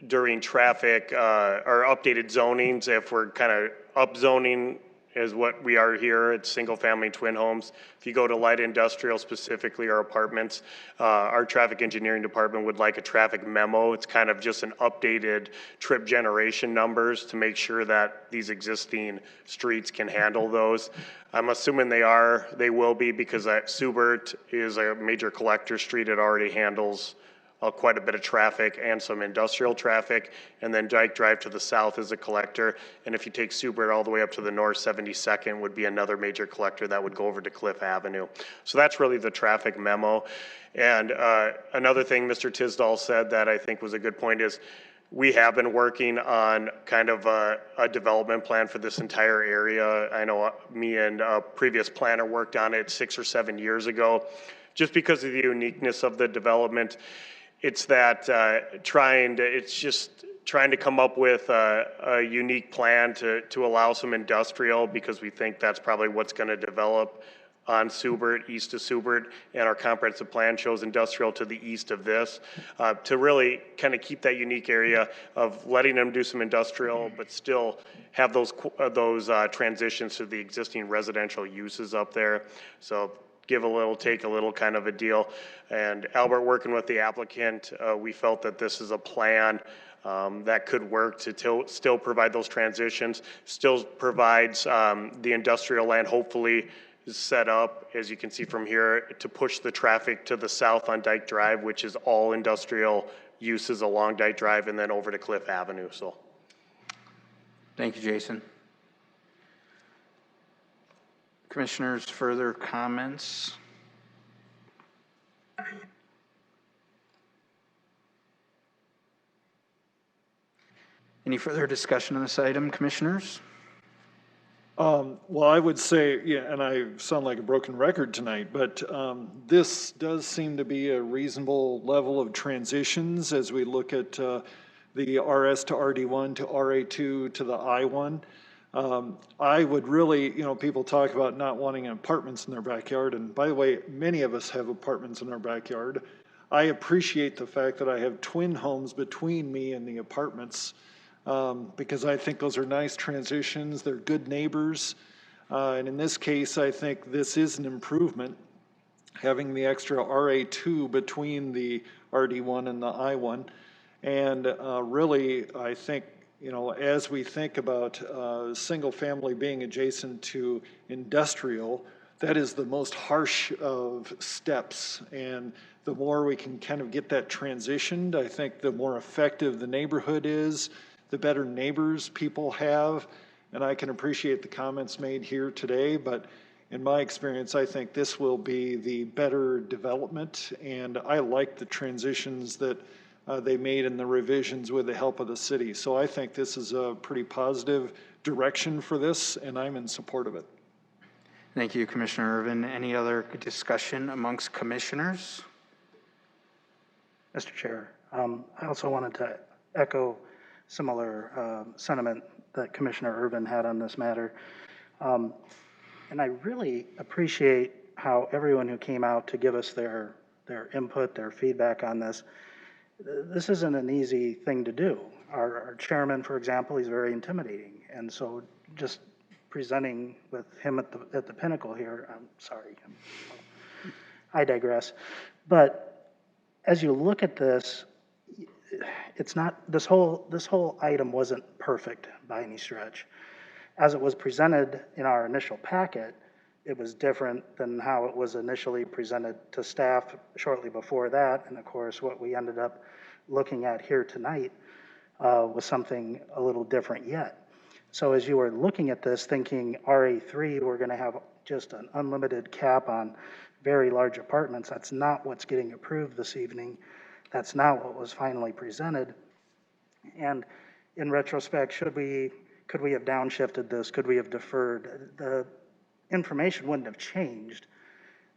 S5: during traffic or updated zonings, if we're kind of upzoning is what we are here, it's single family twin homes. If you go to light industrial specifically or apartments, our traffic engineering department would like a traffic memo. It's kind of just an updated trip generation numbers to make sure that these existing streets can handle those. I'm assuming they will be, because Subert is a major collector street. It already handles quite a bit of traffic and some industrial traffic, and then Dyke Drive to the south is a collector, and if you take Subert all the way up to the north, 72nd would be another major collector that would go over to Cliff Avenue. So that's really the traffic memo. And another thing Mr. Tisdall said that I think was a good point is we have been working on kind of a development plan for this entire area. I know me and a previous planner worked on it 6 or 7 years ago. Just because of the uniqueness of the development, it's that it's just trying to come up with a unique plan to allow some industrial, because we think that's probably what's going to develop on Subert, east of Subert, and our comprehensive plan shows industrial to the east of this, to really kind of keep that unique area of letting them do some industrial, but still have those transitions to the existing residential uses up there. So give a little, take a little kind of a deal. And Albert, working with the applicant, we felt that this is a plan that could work to still provide those transitions, still provides the industrial land, hopefully is set up, as you can see from here, to push the traffic to the south on Dyke Drive, which is all industrial uses along Dyke Drive, and then over to Cliff Avenue. So,
S3: thank you, Jason. Commissioners, further comments? Any further discussion on this item, commissioners?
S1: Well, I would say, yeah, and I sound like a broken record tonight, but this does seem to be a reasonable level of transitions as we look at the RS to RD1 to RA2 to the I1. I would really, people talk about not wanting apartments in their backyard, and by the way, many of us have apartments in our backyard. I appreciate the fact that I have twin homes between me and the apartments, because I think those are nice transitions, they're good neighbors, and in this case, I think this is an improvement, having the extra RA2 between the RD1 and the I1, and really, I think, as we think about single family being adjacent to industrial, that is the most harsh of steps. And the more we can kind of get that transitioned, I think the more effective the neighborhood is, the better neighbors people have. And I can appreciate the comments made here today, but in my experience, I think this will be the better development. And I like the transitions that they made in the revisions with the help of the city. So I think this is a pretty positive direction for this, and I'm in support of it.
S3: Thank you, Commissioner Irvin. Any other discussion amongst commissioners?
S7: Mr. Chair, I also wanted to echo similar sentiment that Commissioner Irvin had on this matter. And I really appreciate how everyone who came out to give us their input, their feedback on this. This isn't an easy thing to do. Our chairman, for example, he's very intimidating. And so just presenting with him at the pinnacle here, I'm sorry, I digress. But as you look at this, it's not, this whole item wasn't perfect by any stretch. As it was presented in our initial packet, it was different than how it was initially presented to staff shortly before that. And of course, what we ended up looking at here tonight was something a little different yet. So as you were looking at this, thinking RA3, we're going to have just an unlimited cap on very large apartments. That's not what's getting approved this evening. That's not what was finally presented. And in retrospect, could we have downshifted this? Could we have deferred? The information wouldn't have changed.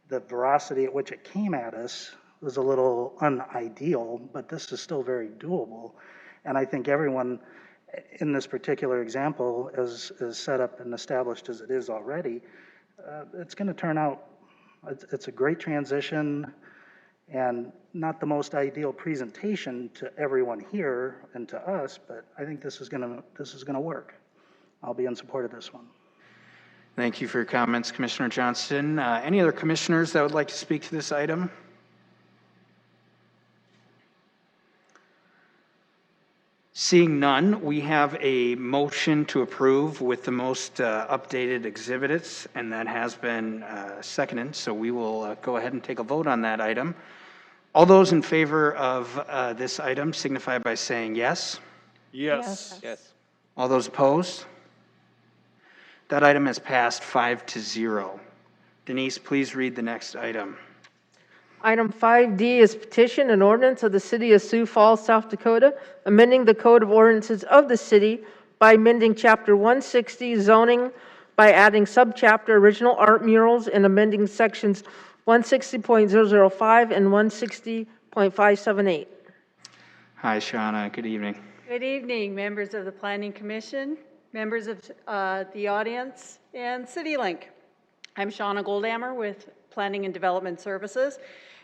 S7: The veracity at which it came at us was a little unideal, but this is still very doable. And I think everyone in this particular example, as set up and established as it is already, it's going to turn out, it's a great transition and not the most ideal presentation to everyone here and to us, but I think this is going to work. I'll be in support of this one.
S3: Thank you for your comments, Commissioner Johnston. Any other commissioners that would like to speak to this item? Seeing none, we have a motion to approve with the most updated exhibits, and that has been seconded, so we will go ahead and take a vote on that item. All those in favor of this item signify by saying yes.
S1: Yes.
S9: Yes.
S3: All those opposed? That item has passed 5-0. Denise, please read the next item.
S4: Item 5D is petition and ordinance of the City of Sioux Falls, South Dakota, amending the Code of Ordinances of the city by amending Chapter 160 zoning by adding subchapter original art murals and amending sections 160.005 and 160.578.
S3: Hi, Shauna. Good evening.
S8: Good evening, members of the Planning Commission, members of the audience, and CityLink. I'm Shauna Goldammer with Planning and Development Services.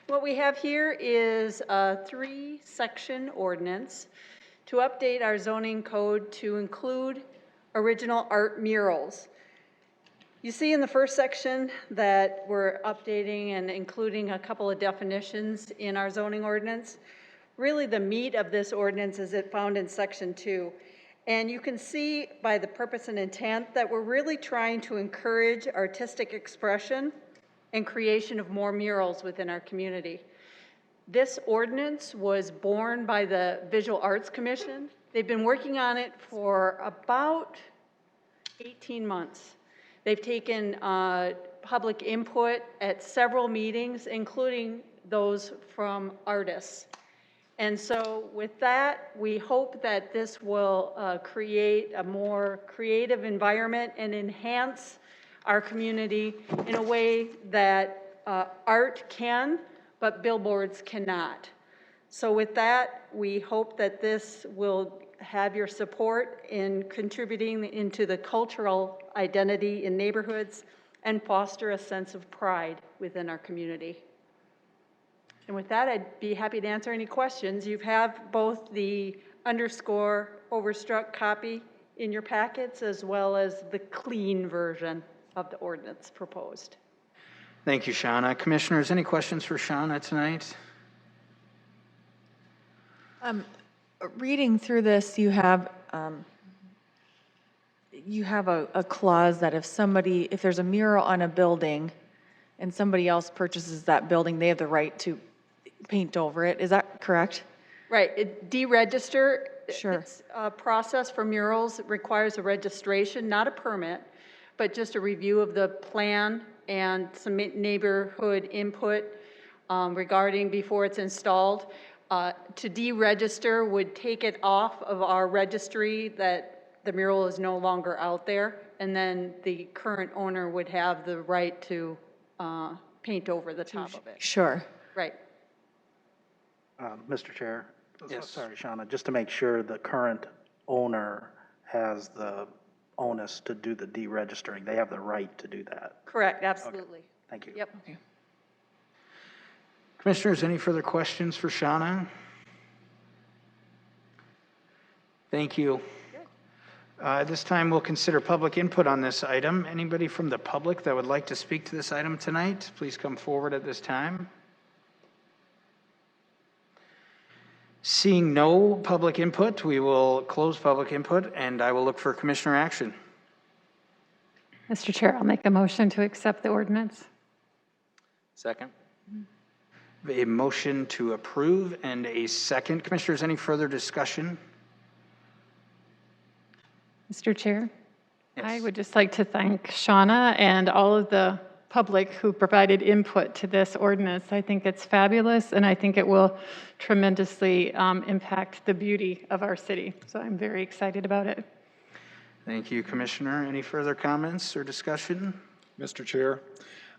S8: What we have here is a 3-section ordinance to update our zoning code to include original art murals. You see in the first section that we're updating and including a couple of definitions in our zoning ordinance. Really the meat of this ordinance is found in section 2. And you can see by the purpose and intent that we're really trying to encourage artistic expression and creation of more murals within our community. This ordinance was born by the Visual Arts Commission. They've been working on it for about 18 months. They've taken public input at several meetings, including those from artists. And so with that, we hope that this will create a more creative environment and enhance our community in a way that art can, but billboards cannot. So with that, we hope that this will have your support in contributing into the cultural identity in neighborhoods and foster a sense of pride within our community. And with that, I'd be happy to answer any questions. You have both the underscore overstruck copy in your packets as well as the clean version of the ordinance proposed.
S3: Thank you, Shauna. Commissioners, any questions for Shauna tonight?
S21: Reading through this, you have a clause that if there's a mural on a building and somebody else purchases that building, they have the right to paint over it. Is that correct?
S8: Right. Deregister.
S21: Sure.
S8: It's a process for murals. It requires a registration, not a permit, but just a review of the plan and some neighborhood input regarding before it's installed. To deregister would take it off of our registry that the mural is no longer out there, and then the current owner would have the right to paint over the top of it.
S21: Sure.
S8: Right.
S7: Mr. Chair?
S3: Yes.
S7: Sorry, Shauna, just to make sure the current owner has the onus to do the deregistering. They have the right to do that.
S8: Correct, absolutely.
S7: Thank you.
S8: Yep.
S21: Okay.
S3: Commissioners, any further questions for Shauna? Thank you. At this time, we'll consider public input on this item. Anybody from the public that would like to speak to this item tonight, please come forward at this time. Seeing no public input, we will close public input, and I will look for commissioner action.
S22: Mr. Chair, I'll make a motion to accept the ordinance.
S3: Second. A motion to approve and a second. Commissioners, any further discussion?
S22: Mr. Chair, I would just like to thank Shauna and all of the public who provided input to this ordinance. I think it's fabulous, and I think it will tremendously impact the beauty of our city. So I'm very excited about it.
S3: Thank you, Commissioner. Any further comments or discussion?
S1: Mr. Chair,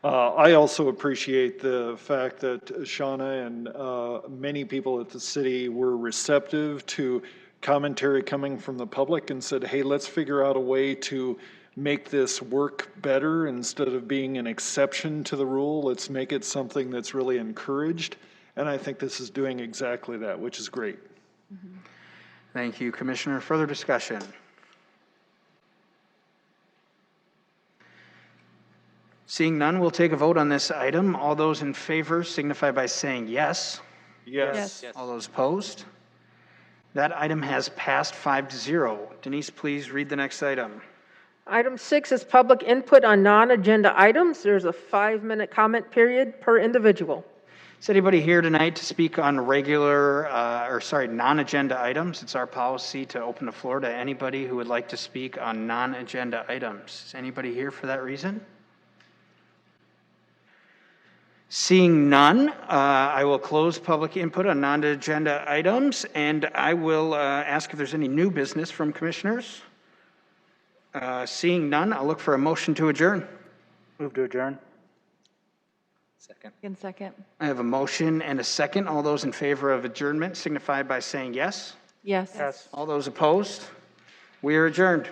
S1: I also appreciate the fact that Shauna and many people at the city were receptive to commentary coming from the public and said, hey, let's figure out a way to make this work better instead of being an exception to the rule. Let's make it something that's really encouraged. And I think this is doing exactly that, which is great.
S3: Thank you, Commissioner. Further discussion? Seeing none, we'll take a vote on this item. All those in favor signify by saying yes.
S1: Yes.
S22: Yes.
S3: All those opposed? That item has passed 5-0. Denise, please read the next item.
S4: Item 6 is public input on non-agenda items. There's a 5-minute comment period per individual.
S3: Is anybody here tonight to speak on non-agenda items? It's our policy to open the floor to anybody who would like to speak on non-agenda items. Is anybody here for that reason? Seeing none, I will close public input on non-agenda items, and I will ask if there's any new business from commissioners. Seeing none, I'll look for a motion to adjourn.
S7: Move to adjourn.
S21: Second.
S3: I have a motion and a second. All those in favor of adjournment signify by saying yes.
S21: Yes.
S3: All those opposed? We are adjourned.